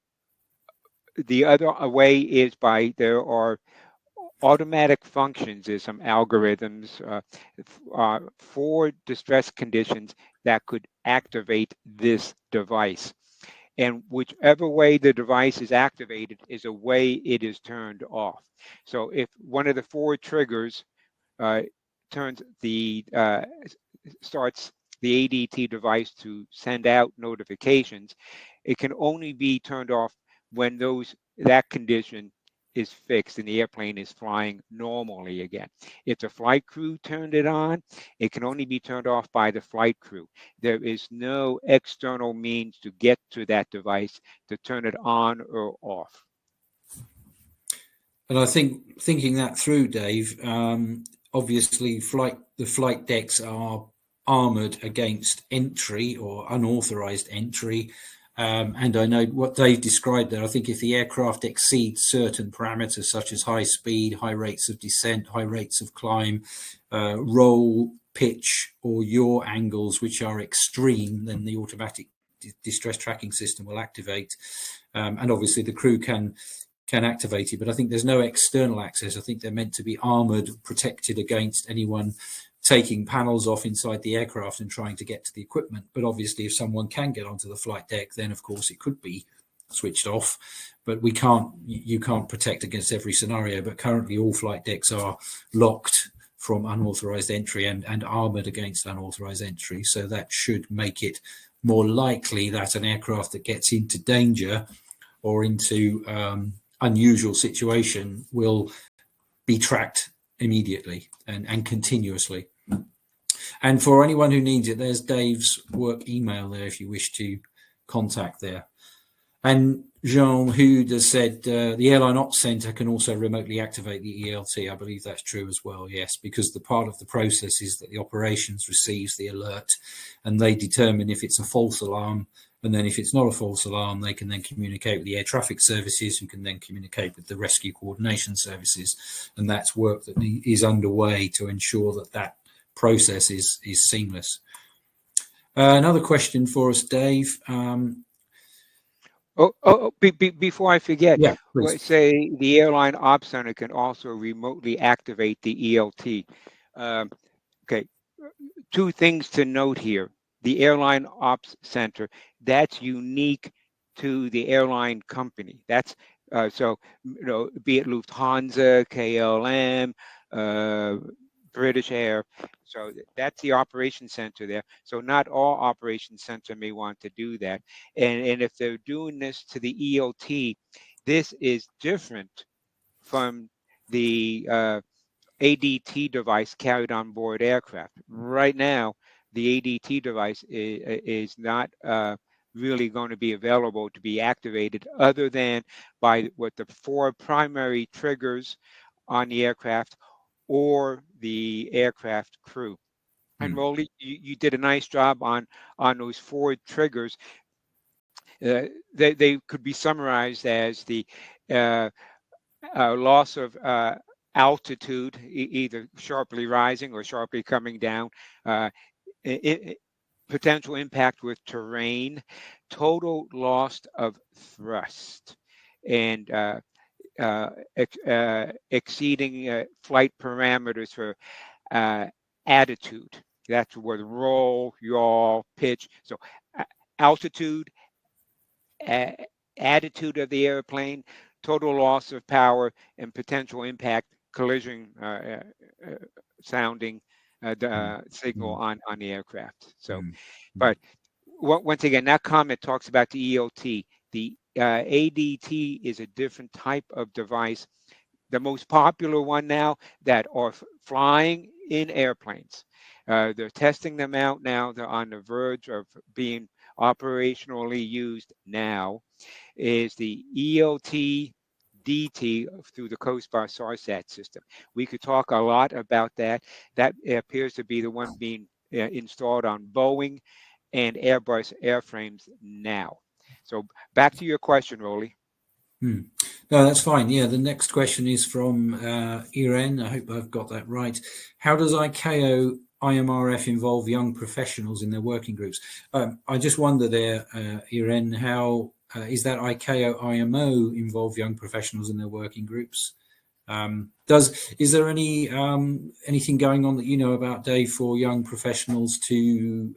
the other way is by there are automatic functions. There's some algorithms for distress conditions that could activate this device. And whichever way the device is activated is a way it is turned off. So if one of the four triggers uh, turns the starts the ADT device to send out notifications, it can only be turned off when that condition is fixed and the airplane is flying normally again. If the flight crew turned it on, it can only be turned off by the flight crew. There is no external means to get to that device to turn it on or off. And I think thinking that through, Dave, obviously the flight decks are armored against entry or unauthorized entry. And I know what Dave described there. I think if the aircraft exceeds certain parameters such as high speed, high rates of descent, high rates of climb, roll, pitch, or yaw angles, which are extreme, then the automatic distress tracking system will activate. And obviously the crew can activate it, but I think there's no external access. I think they're meant to be armored, protected against anyone taking panels off inside the aircraft and trying to get to the equipment. But obviously if someone can get onto the flight deck, then of course it could be switched off, but you can't protect against every scenario. But currently all flight decks are locked from unauthorized entry and armored against unauthorized entry. So that should make it more likely that an aircraft that gets into danger or into unusual situation will be tracked immediately and continuously. And for anyone who needs it, there's Dave's work email there if you wish to contact there. And Jean Hood has said the Airline Ops Center can also remotely activate the ELT. I believe that's true as well, yes, because the part of the process is that the operations receives the alert and they determine if it's a false alarm. And then if it's not a false alarm, they can then communicate with the air traffic services, who can then communicate with the rescue coordination services. And that's work that is underway to ensure that that process is seamless. Another question for us, Dave. Before I forget, Yeah, let's say the Airline Ops Center can also remotely activate the ELT. Okay, two things to note here. The Airline Ops Center, that's unique to the airline company. That's so, be it Lufthansa, KLM, British Air. So that's the operation center there. So not all operation center may want to do that. And if they're doing this to the ELT, this is different from the ADT device carried on board aircraft. Right now, the ADT device is not really going to be available to be activated other than by what the four primary triggers on the aircraft or the aircraft crew. And Rolly, you did a nice job on those four triggers. They could be summarized as the loss of altitude, either sharply rising or sharply coming down, potential impact with terrain, total loss of thrust, and exceeding flight parameters for attitude. That's where the roll, yaw, pitch. So altitude, attitude of the airplane, total loss of power, and potential impact, collision sounding signal on the aircraft. So, but once again, that comment talks about the ELT. The ADT is a different type of device. The most popular one now that are flying in airplanes. They're testing them out now. They're on the verge of being operationally used now, is the ELT DT through the Coast Guard SARSAT system. We could talk a lot about that. That appears to be the one being installed on Boeing and Airbus airframes now. So back to your question, Rolly. No, that's fine. Yeah, the next question is from Irene. I hope I've got that right. How does ICAO IMRF involve young professionals in their working groups? I just wonder there, Irene, how is that ICAO IMO involve young professionals in their working groups? Is there anything going on that you know about, Dave, for young professionals to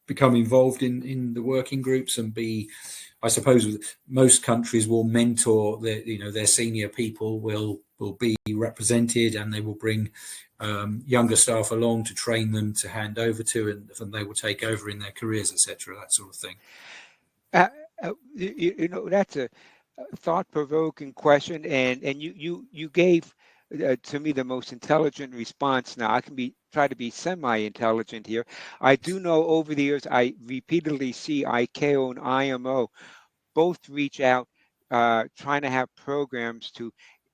become involved in the working groups and be, I suppose most countries will mentor their senior people will be represented, and they will bring younger staff along to train them, to hand over to, and they will take over in their careers, etc., that sort of thing. That's a thought-provoking question, and you gave to me the most intelligent response. Now I can try to be semi-intelligent here. I do know over the years I repeatedly see ICAO and IMO both reach out, trying to have programs to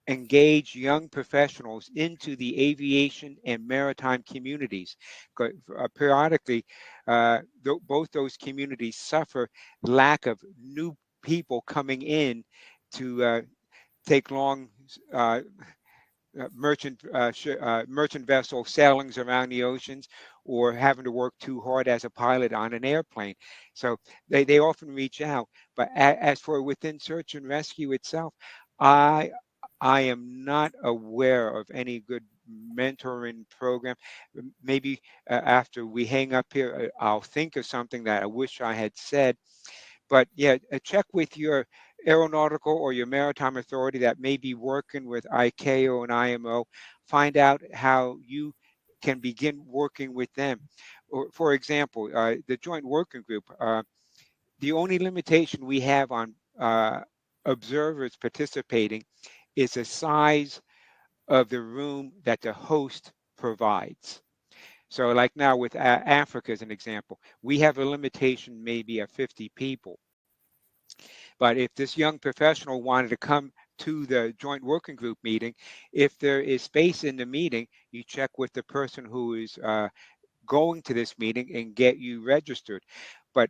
engage young professionals into the aviation and maritime communities. Periodically, both those communities suffer lack of new people coming in to take long merchant vessel sailings around the oceans, or having to work too hard as a pilot on an airplane. So they often reach out. But as for within search and rescue itself, I am not aware of any good mentoring program. Maybe after we hang up here, I'll think of something that I wish I had said. But yeah, check with your aeronautical or your maritime authority that may be working with ICAO and IMO. Find out how you can begin working with them. Or, for example, the joint working group, the only limitation we have on observers participating is the size of the room that the host provides. So like now with Africa as an example, we have a limitation maybe of 50 people. But if this young professional wanted to come to the joint working group meeting, if there is space in the meeting, you check with the person who is going to this meeting and get you registered. But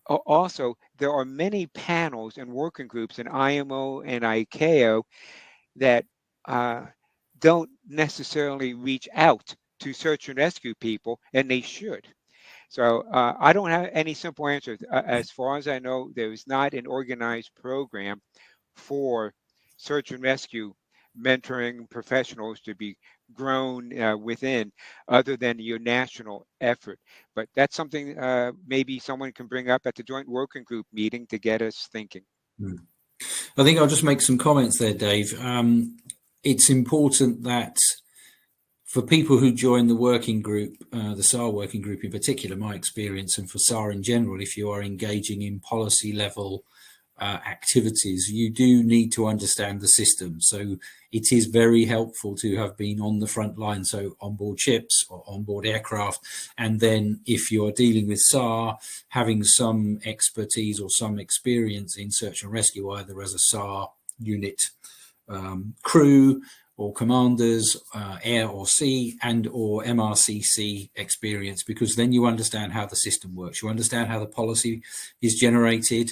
also, there are many panels and working groups in IMO and ICAO that don't necessarily reach out to search and rescue people, and they should. So I don't have any simple answers. As far as I know, there is not an organized program for search and rescue mentoring professionals to be grown within, other than your national effort. But that's something maybe someone can bring up at the joint working group meeting to get us thinking. I think I'll just make some comments there, Dave. It's important that for people who join the working group, the SAR working group in particular, my experience, and for SAR in general, if you are engaging in policy level activities, you do need to understand the system. So it is very helpful to have been on the front line, so on board ships or on board aircraft. And then if you're dealing with SAR, having some expertise or some experience in search and rescue, either as a SAR unit crew or commanders, air or sea, and or MRCC experience, because then you understand how the system works. You understand how the policy is generated,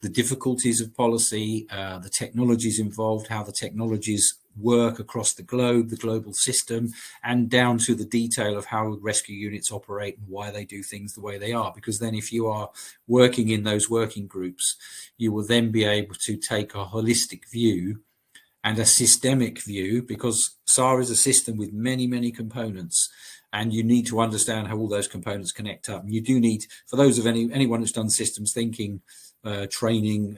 the difficulties of policy, the technologies involved, how the technologies work across the globe, the global system, and down to the detail of how rescue units operate and why they do things the way they are. Because then if you are working in those working groups, you will then be able to take a holistic view and a systemic view, because SAR is a system with many, many components, and you need to understand how all those components connect up. And you do need, for those of anyone who's done systems thinking, training,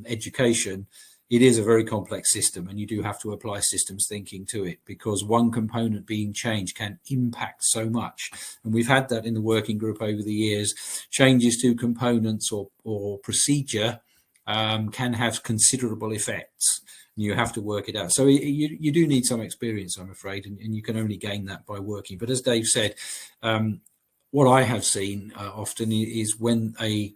education, it is a very complex system, and you do have to apply systems thinking to it, because one component being changed can impact so much. And we've had that in the working group over the years. Changes to components or procedure can have considerable effects. You have to work it out. So you do need some experience, I'm afraid, and you can only gain that by working. But as Dave said, what I have seen often is when a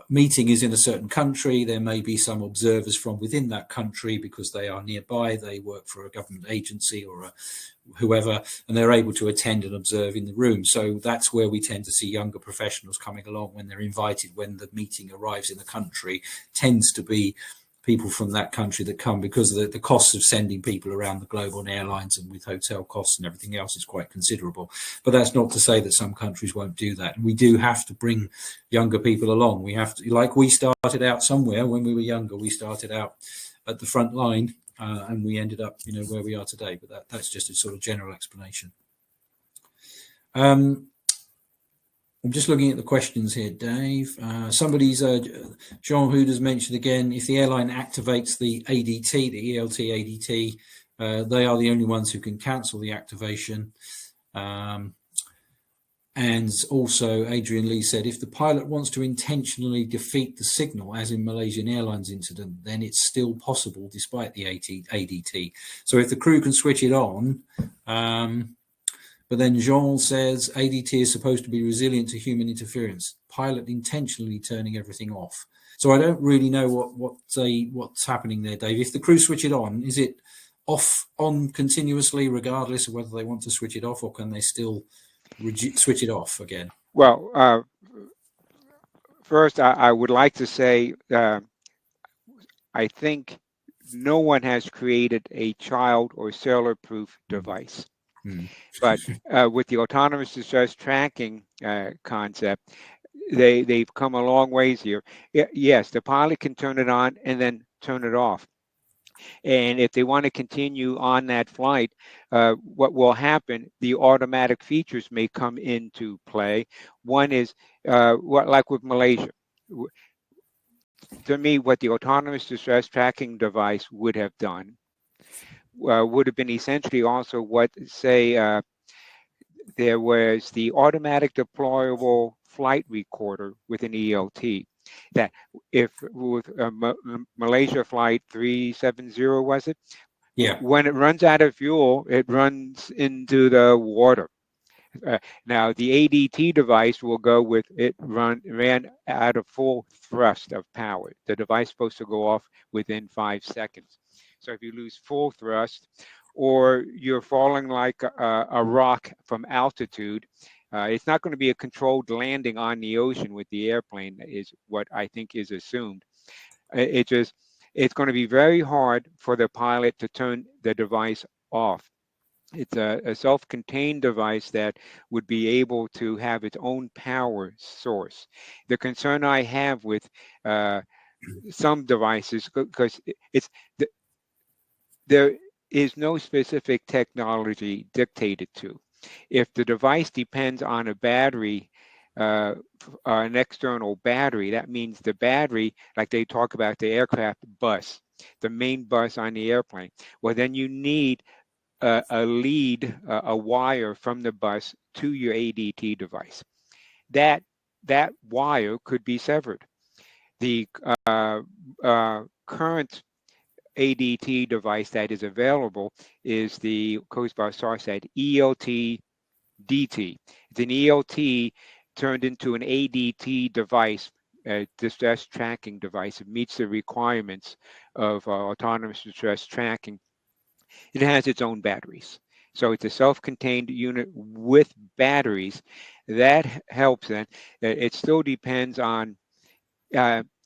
meeting is in a certain country, there may be some observers from within that country because they are nearby, they work for a government agency or whoever, and they're able to attend and observe in the room. So that's where we tend to see younger professionals coming along when they're invited, when the meeting arrives in the country, tends to be people from that country that come, because the costs of sending people around the globe on airlines and with hotel costs and everything else is quite considerable. But that's not to say that some countries won't do that. And we do have to bring younger people along. We have to, like we started out somewhere when we were younger, we started out at the front line and we ended up, where we are today. But that's just a sort of general explanation. I'm just looking at the questions here, Dave. Somebody's, Jean Hood has mentioned again, if the airline activates the ADT, the ELT ADT, they are the only ones who can cancel the activation. And also Adrian Lee said, if the pilot wants to intentionally defeat the signal, as in Malaysian Airlines incident, then it's still possible despite the ADT. So if the crew can switch it on, but then Jean says ADT is supposed to be resilient to human interference. Pilot intentionally turning everything off. So I don't really know what's happening there, Dave. If the crew switch it on, is it on continuously, regardless of whether they want to switch it off, or can they still switch it off again? Well, first, I would like to say I think no one has created a child or sailor-proof device. But with the autonomous distress tracking concept, they've come a long ways here. Yes, the pilot can turn it on and then turn it off. And if they want to continue on that flight, what will happen, the automatic features may come into play. One is, like with Malaysia. To me, what the autonomous distress tracking device would have done would have been essentially also what, say, there was the automatic deployable flight recorder with an ELT. That if with Malaysia flight 370, was it? Yeah. When it runs out of fuel, it runs into the water. Now the ADT device will go with it ran out of full thrust of power. The device is supposed to go off within 5 seconds. So if you lose full thrust, or you're falling like a rock from altitude, it's not going to be a controlled landing on the ocean with the airplane, is what I think is assumed. It's going to be very hard for the pilot to turn the device off. It's a self-contained device that would be able to have its own power source. The concern I have with some devices, because there is no specific technology dictated to. If the device depends on a battery, an external battery, that means the battery, like they talk about the aircraft bus, the main bus on the airplane. Well, then you need a lead, a wire from the bus to your ADT device. That wire could be severed. The current ADT device that is available is the Coast Guard SAR said ELT DT. It's an ELT turned into an ADT device, distress tracking device. It meets the requirements of autonomous distress tracking. It has its own batteries. So it's a self-contained unit with batteries. That helps then. It still depends on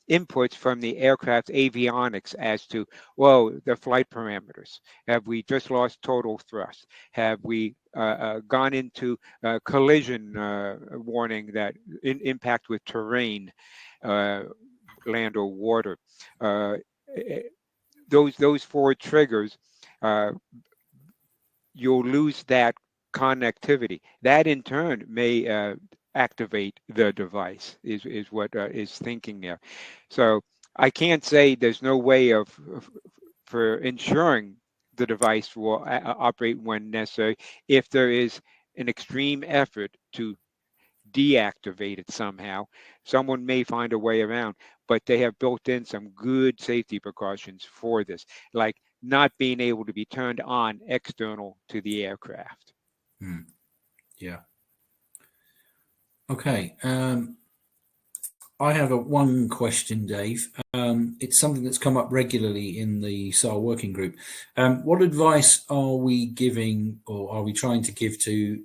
inputs from the aircraft's avionics as to, well, the flight parameters. Have we just lost total thrust? Have we gone into collision warning that impact with terrain, land or water? Those four triggers, you'll lose that connectivity. That in turn may activate the device, is what is thinking there. So I can't say there's no way for ensuring the device will operate when necessary. If there is an extreme effort to deactivate it somehow, someone may find a way around, but they have built in some good safety precautions for this, like not being able to be turned on external to the aircraft. Yeah. Okay. I have one question, Dave. It's something that's come up regularly in the SAR working group. What advice are we giving, or are we trying to give to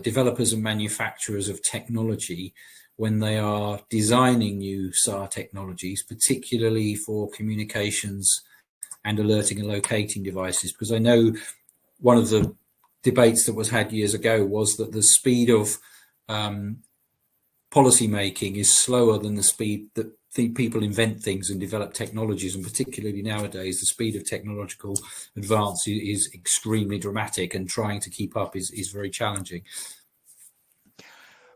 developers and manufacturers of technology when they are designing new SAR technologies, particularly for communications and alerting and locating devices? Because I know one of the debates that was had years ago was that the speed of policy making is slower than the speed that people invent things and develop technologies, and particularly nowadays the speed of technological advance is extremely dramatic, and trying to keep up is very challenging.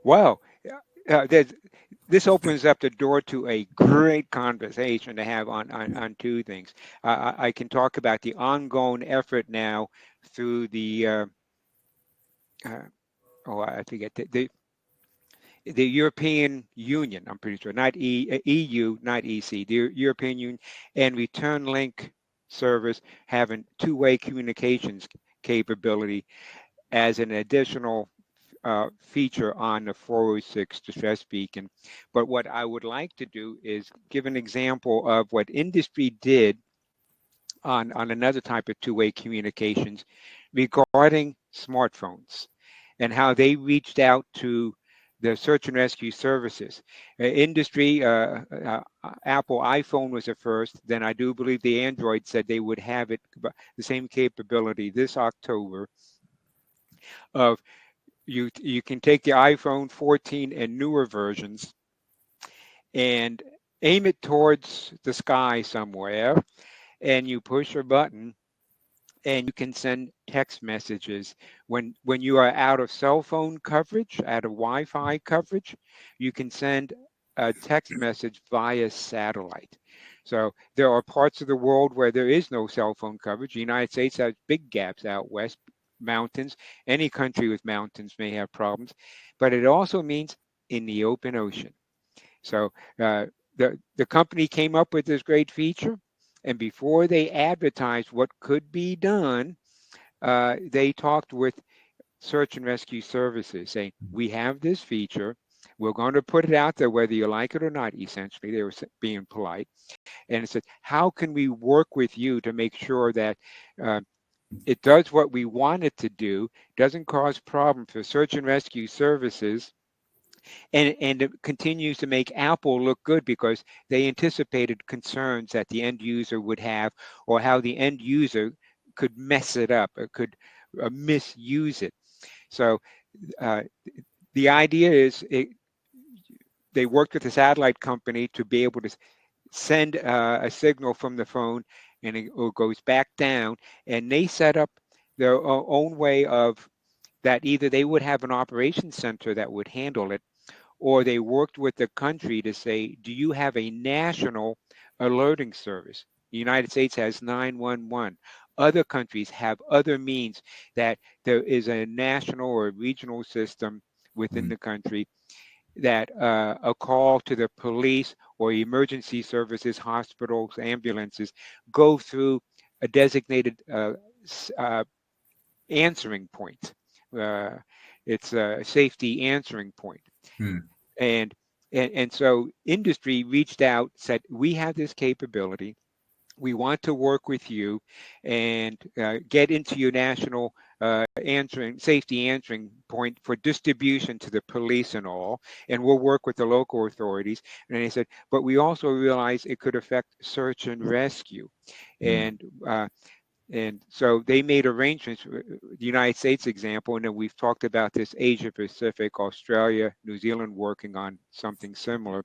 Wow. This opens up the door to a great conversation to have on two things. I can talk about the ongoing effort now through the I forget the European Union. I'm pretty sure, not EU, not EC. The European Union and Return Link service having two-way communications capability as an additional feature on the 406 distress beacon. But what I would like to do is give an example of what industry did on another type of two-way communications regarding smartphones and how they reached out to the search and rescue services. Industry, Apple iPhone was the first, then I do believe the Android said they would have it, the same capability this October of you can take the iPhone 14 and newer versions and aim it towards the sky somewhere, and you push a button and you can send text messages when you are out of cell phone coverage, out of Wi-Fi coverage. You can send a text message via satellite. So there are parts of the world where there is no cell phone coverage. The United States has big gaps out west, mountains. Any country with mountains may have problems, but it also means in the open ocean. So the company came up with this great feature, and before they advertised what could be done, they talked with search and rescue services saying, we have this feature, we're going to put it out there whether you like it or not. Essentially, they were being polite, and it said, how can we work with you to make sure that it does what we want it to do, doesn't cause problems for search and rescue services, and it continues to make Apple look good because they anticipated concerns that the end user would have, or how the end user could mess it up or could misuse it. So the idea is they worked with the satellite company to be able to send a signal from the phone, and it goes back down, and they set up their own way of that. Either they would have an operations center that would handle it, or they worked with the country to say, do you have a national alerting service? The United States has 911. Other countries have other means that there is a national or regional system within the country that a call to the police or emergency services, hospitals, ambulances, go through a designated answering point. It's a safety answering point. And so industry reached out, said, we have this capability. We want to work with you and get into your national safety answering point for distribution to the police and all, and we'll work with the local authorities. And they said, but we also realize it could affect search and rescue. And so they made arrangements, the United States example, and then we've talked about this Asia Pacific, Australia, New Zealand working on something similar.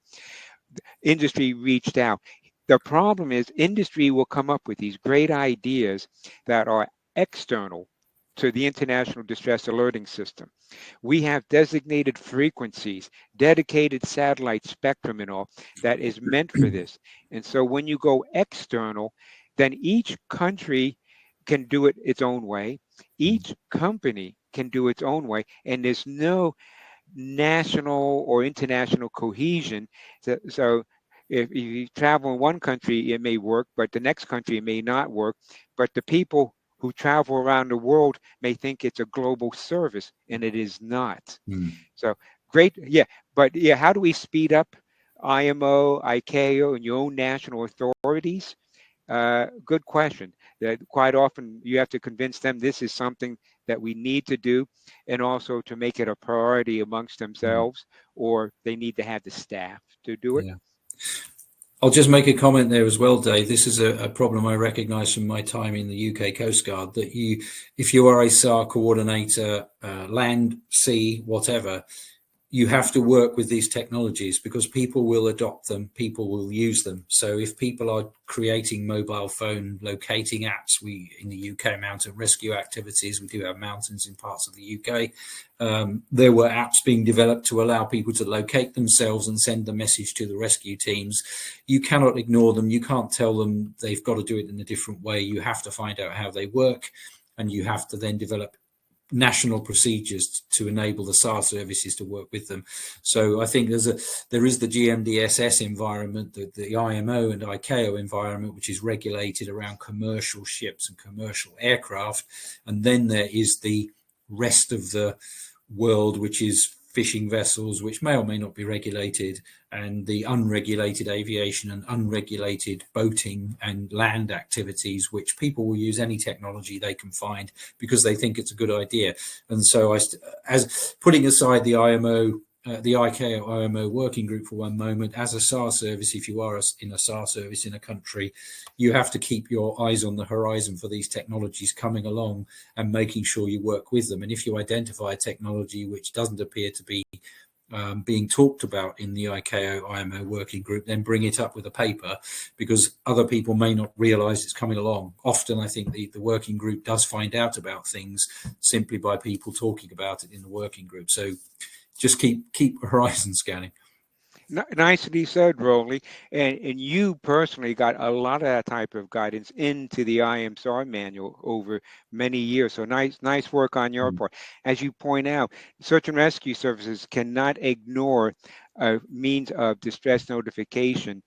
Industry reached out. The problem is industry will come up with these great ideas that are external to the International Distress Alerting System. We have designated frequencies, dedicated satellite spectrum and all that is meant for this. And so when you go external, then each country can do it its own way. Each company can do its own way, and there's no national or international cohesion. So if you travel in one country, it may work, but the next country it may not work. But the people who travel around the world may think it's a global service, and it is not. So great, yeah. But yeah, how do we speed up IMO, ICAO, and your own national authorities? Good question. That quite often you have to convince them this is something that we need to do, and also to make it a priority amongst themselves, or they need to have the staff to do it. Yeah. I'll just make a comment there as well, Dave. This is a problem I recognise from my time in the UK Coast Guard, that if you are a SAR coordinator, land, sea, whatever, you have to work with these technologies because people will adopt them, people will use them. So if people are creating mobile phone locating apps, we in the UK mountain rescue activities, we do have mountains in parts of the UK. There were apps being developed to allow people to locate themselves and send the message to the rescue teams. You cannot ignore them. You can't tell them they've got to do it in a different way. You have to find out how they work, and you have to then develop national procedures to enable the SAR services to work with them. So I think there is the GMDSS environment, the IMO and ICAO environment, which is regulated around commercial ships and commercial aircraft, and then there is the rest of the world, which is fishing vessels, which may or may not be regulated, and the unregulated aviation and unregulated boating and land activities, which people will use any technology they can find because they think it's a good idea. And so, as putting aside the IMO, the ICAO IMO working group for one moment, as a SAR service, if you are in a SAR service in a country, you have to keep your eyes on the horizon for these technologies coming along and making sure you work with them. And if you identify a technology which doesn't appear to be being talked about in the ICAO IMO working group, then bring it up with a paper, because other people may not realize it's coming along. Often I think the working group does find out about things simply by people talking about it in the working group. So just keep horizon scanning. Nicely said, Rolly. And you personally got a lot of that type of guidance into the IMSAR manual over many years. So nice work on your part. As you point out, search and rescue services cannot ignore a means of distress notification.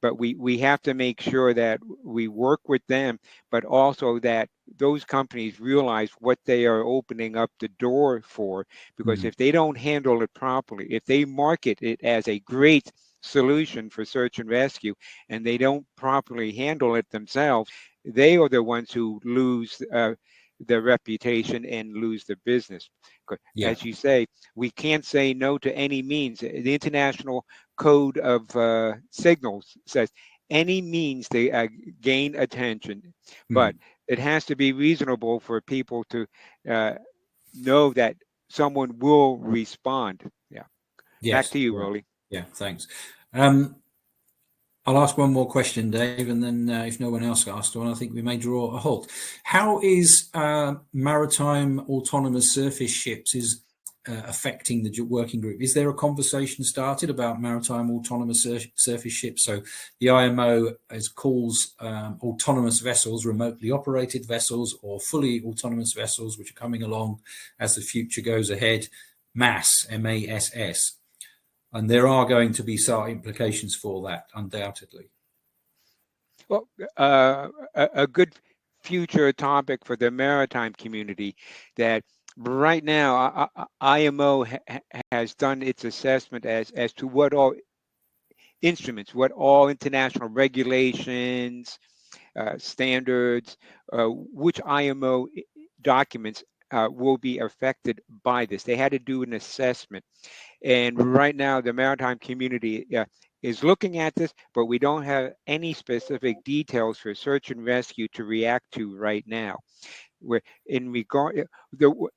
But we have to make sure that we work with them, but also that those companies realize what they are opening up the door for. Because if they don't handle it properly, if they market it as a great solution for search and rescue, and they don't properly handle it themselves, they are the ones who lose their reputation and lose their business. Yeah. As you say, we can't say no to any means. The International Code of Signals says any means to gain attention, but it has to be reasonable for people to know that someone will respond. Yeah. Yes. Back to you, Yeah. Rolly. Yeah, thanks. I'll ask one more question, Dave, and then if no one else asks one, I think we may draw a halt. How is maritime autonomous surface ships affecting the working group? Is there a conversation started about maritime autonomous surface ships? So the IMO calls autonomous vessels, remotely operated vessels, or fully autonomous vessels, which are coming along as the future goes ahead, MASS, MASS. And there are going to be SAR implications for that, undoubtedly. Well, a good future topic for the maritime community, that right now IMO has done its assessment as to what all instruments, what all international regulations, standards, which IMO documents will be affected by this. They had to do an assessment. And right now, the maritime community is looking at this, but we don't have any specific details for search and rescue to react to right now. Where in regard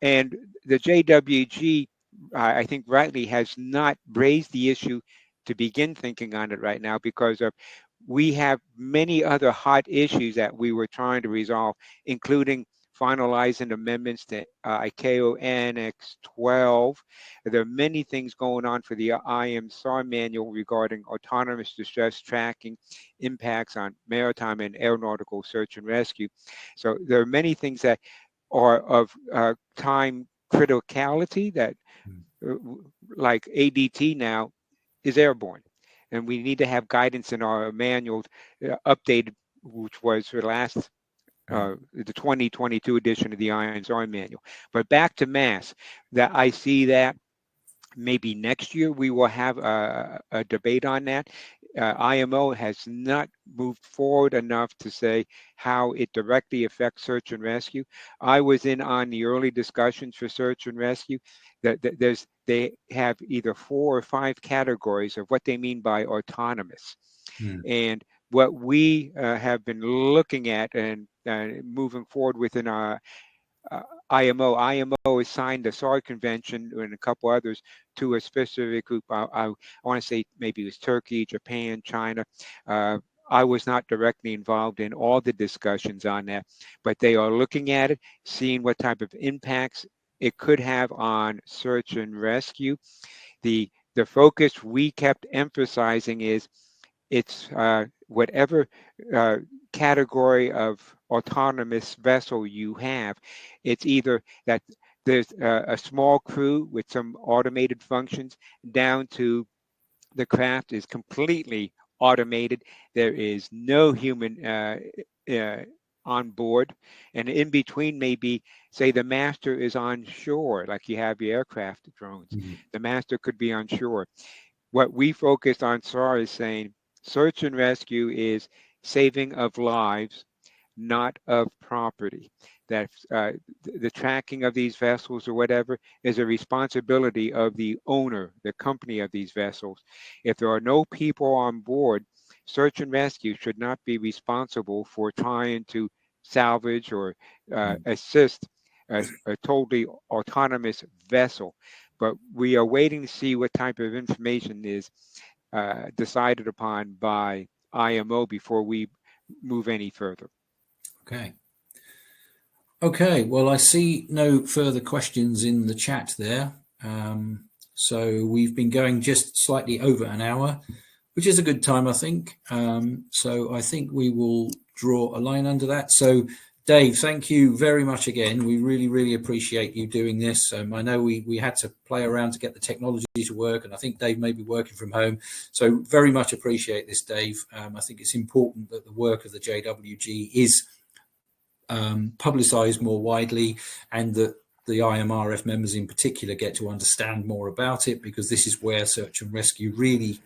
and the JWG, I think rightly has not raised the issue to begin thinking on it right now, because of we have many other hot issues that we were trying to resolve, including finalizing amendments to ICAO Annex 12. There are many things going on for the IMSAR manual regarding autonomous distress tracking, impacts on maritime and aeronautical search and rescue. So there are many things that are of time criticality that, like ADT now, is airborne. And we need to have guidance in our manual updated, which was for the last the 2022 edition of the IMSAR manual. But back to MASS, that I see that maybe next year we will have a debate on that. IMO has not moved forward enough to say how it directly affects search and rescue. I was in on the early discussions for search and rescue. They have either 4 or 5 categories of what they mean by autonomous. And what we have been looking at and moving forward within our IMO has signed the SAR convention and a couple others to a specific group. I want to say maybe it was Turkey, Japan, China. I was not directly involved in all the discussions on that, but they are looking at it, seeing what type of impacts it could have on search and rescue. The focus we kept emphasizing is it's whatever category of autonomous vessel you have. It's either that there's a small crew with some automated functions down to the craft is completely automated. There is no human on board, and in between maybe say the master is on shore, like you have your aircraft drones. The master could be on shore. What we focused on SAR is saying search and rescue is saving of lives, not of property. That the tracking of these vessels or whatever is a responsibility of the owner, the company of these vessels. If there are no people on board, search and rescue should not be responsible for trying to salvage or assist a totally autonomous vessel. But we are waiting to see what type of information is decided upon by IMO before we move any further. Okay. Okay, well, I see no further questions in the chat there. So we've been going just slightly over an hour, which is a good time, I think. So I think we will draw a line under that. So Dave, thank you very much again. We really, really appreciate you doing this. I know we had to play around to get the technology to work, and I think Dave may be working from home. So very much appreciate this, Dave. I think it's important that the work of the JWG is publicised more widely, and that the IMRF members in particular get to understand more about it, because this is where search and rescue really,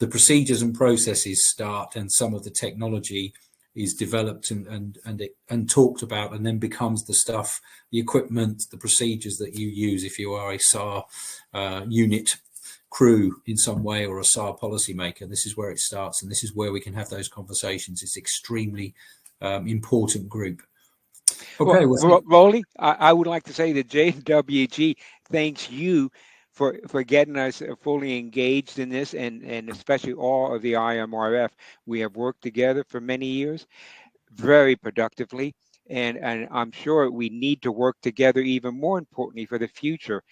the procedures and processes start, and some of the technology is developed and talked about, and then becomes the stuff, the equipment, the procedures that you use if you are a SAR unit crew in some way, or a SAR policymaker. This is where it starts, and this is where we can have those conversations. It's extremely important group. Okay, well, Rolly, I would like to say that JWG thanks you for getting us fully engaged in this, and especially all of the IMRF. We have worked together for many years, very productively, and I'm sure we need to work together even more importantly for the future.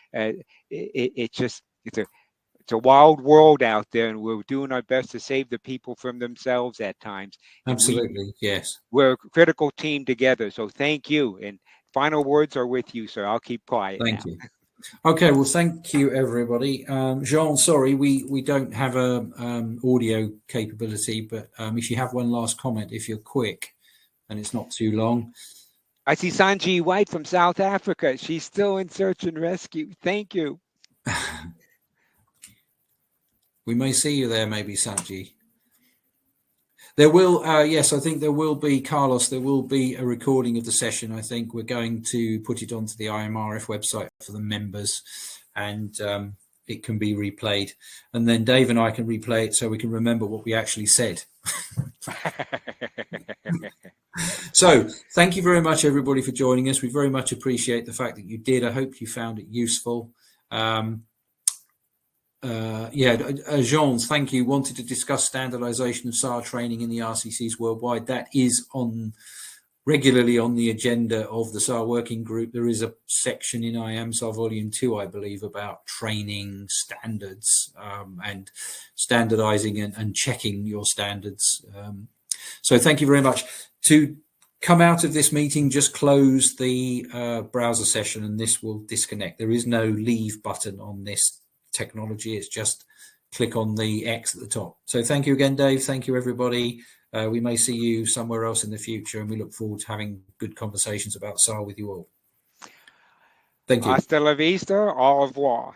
It's a wild world out there, and we're doing our best to save the people from themselves at times. And absolutely, yes. We're a critical team together. So thank you. And final words are with you, sir. I'll keep quiet. Thank you. Okay, well, thank you, everybody. Jean, sorry, we don't have a audio capability, but if you have one last comment, if you're quick and it's not too long. I see Sanji White from South Africa. She's still in search and rescue. Thank you. We may see you there, maybe, Sanji. There will, yes, I think there will be, Carlos, there will be a recording of the session. I think we're going to put it onto the IMRF website for the members, and it can be replayed. And then Dave and I can replay it so we can remember what we actually said. So thank you very much, everybody, for joining us. We very much appreciate the fact that you did. I hope you found it useful. Jean, thank you. Wanted to discuss standardization of SAR training in the RCCs worldwide. That is regularly on the agenda of the SAR working group. There is a section in IAMSAR Volume 2, I believe, about training standards and standardizing and checking your standards. So thank you very much. To come out of this meeting, just close the browser session and this will disconnect. There is no leave button on this technology. It's just click on the X at the top. So thank you again, Dave. Thank you, everybody. We may see you somewhere else in the future, and we look forward to having good conversations about SAR with you all. Thank you. Hasta la vista, au revoir.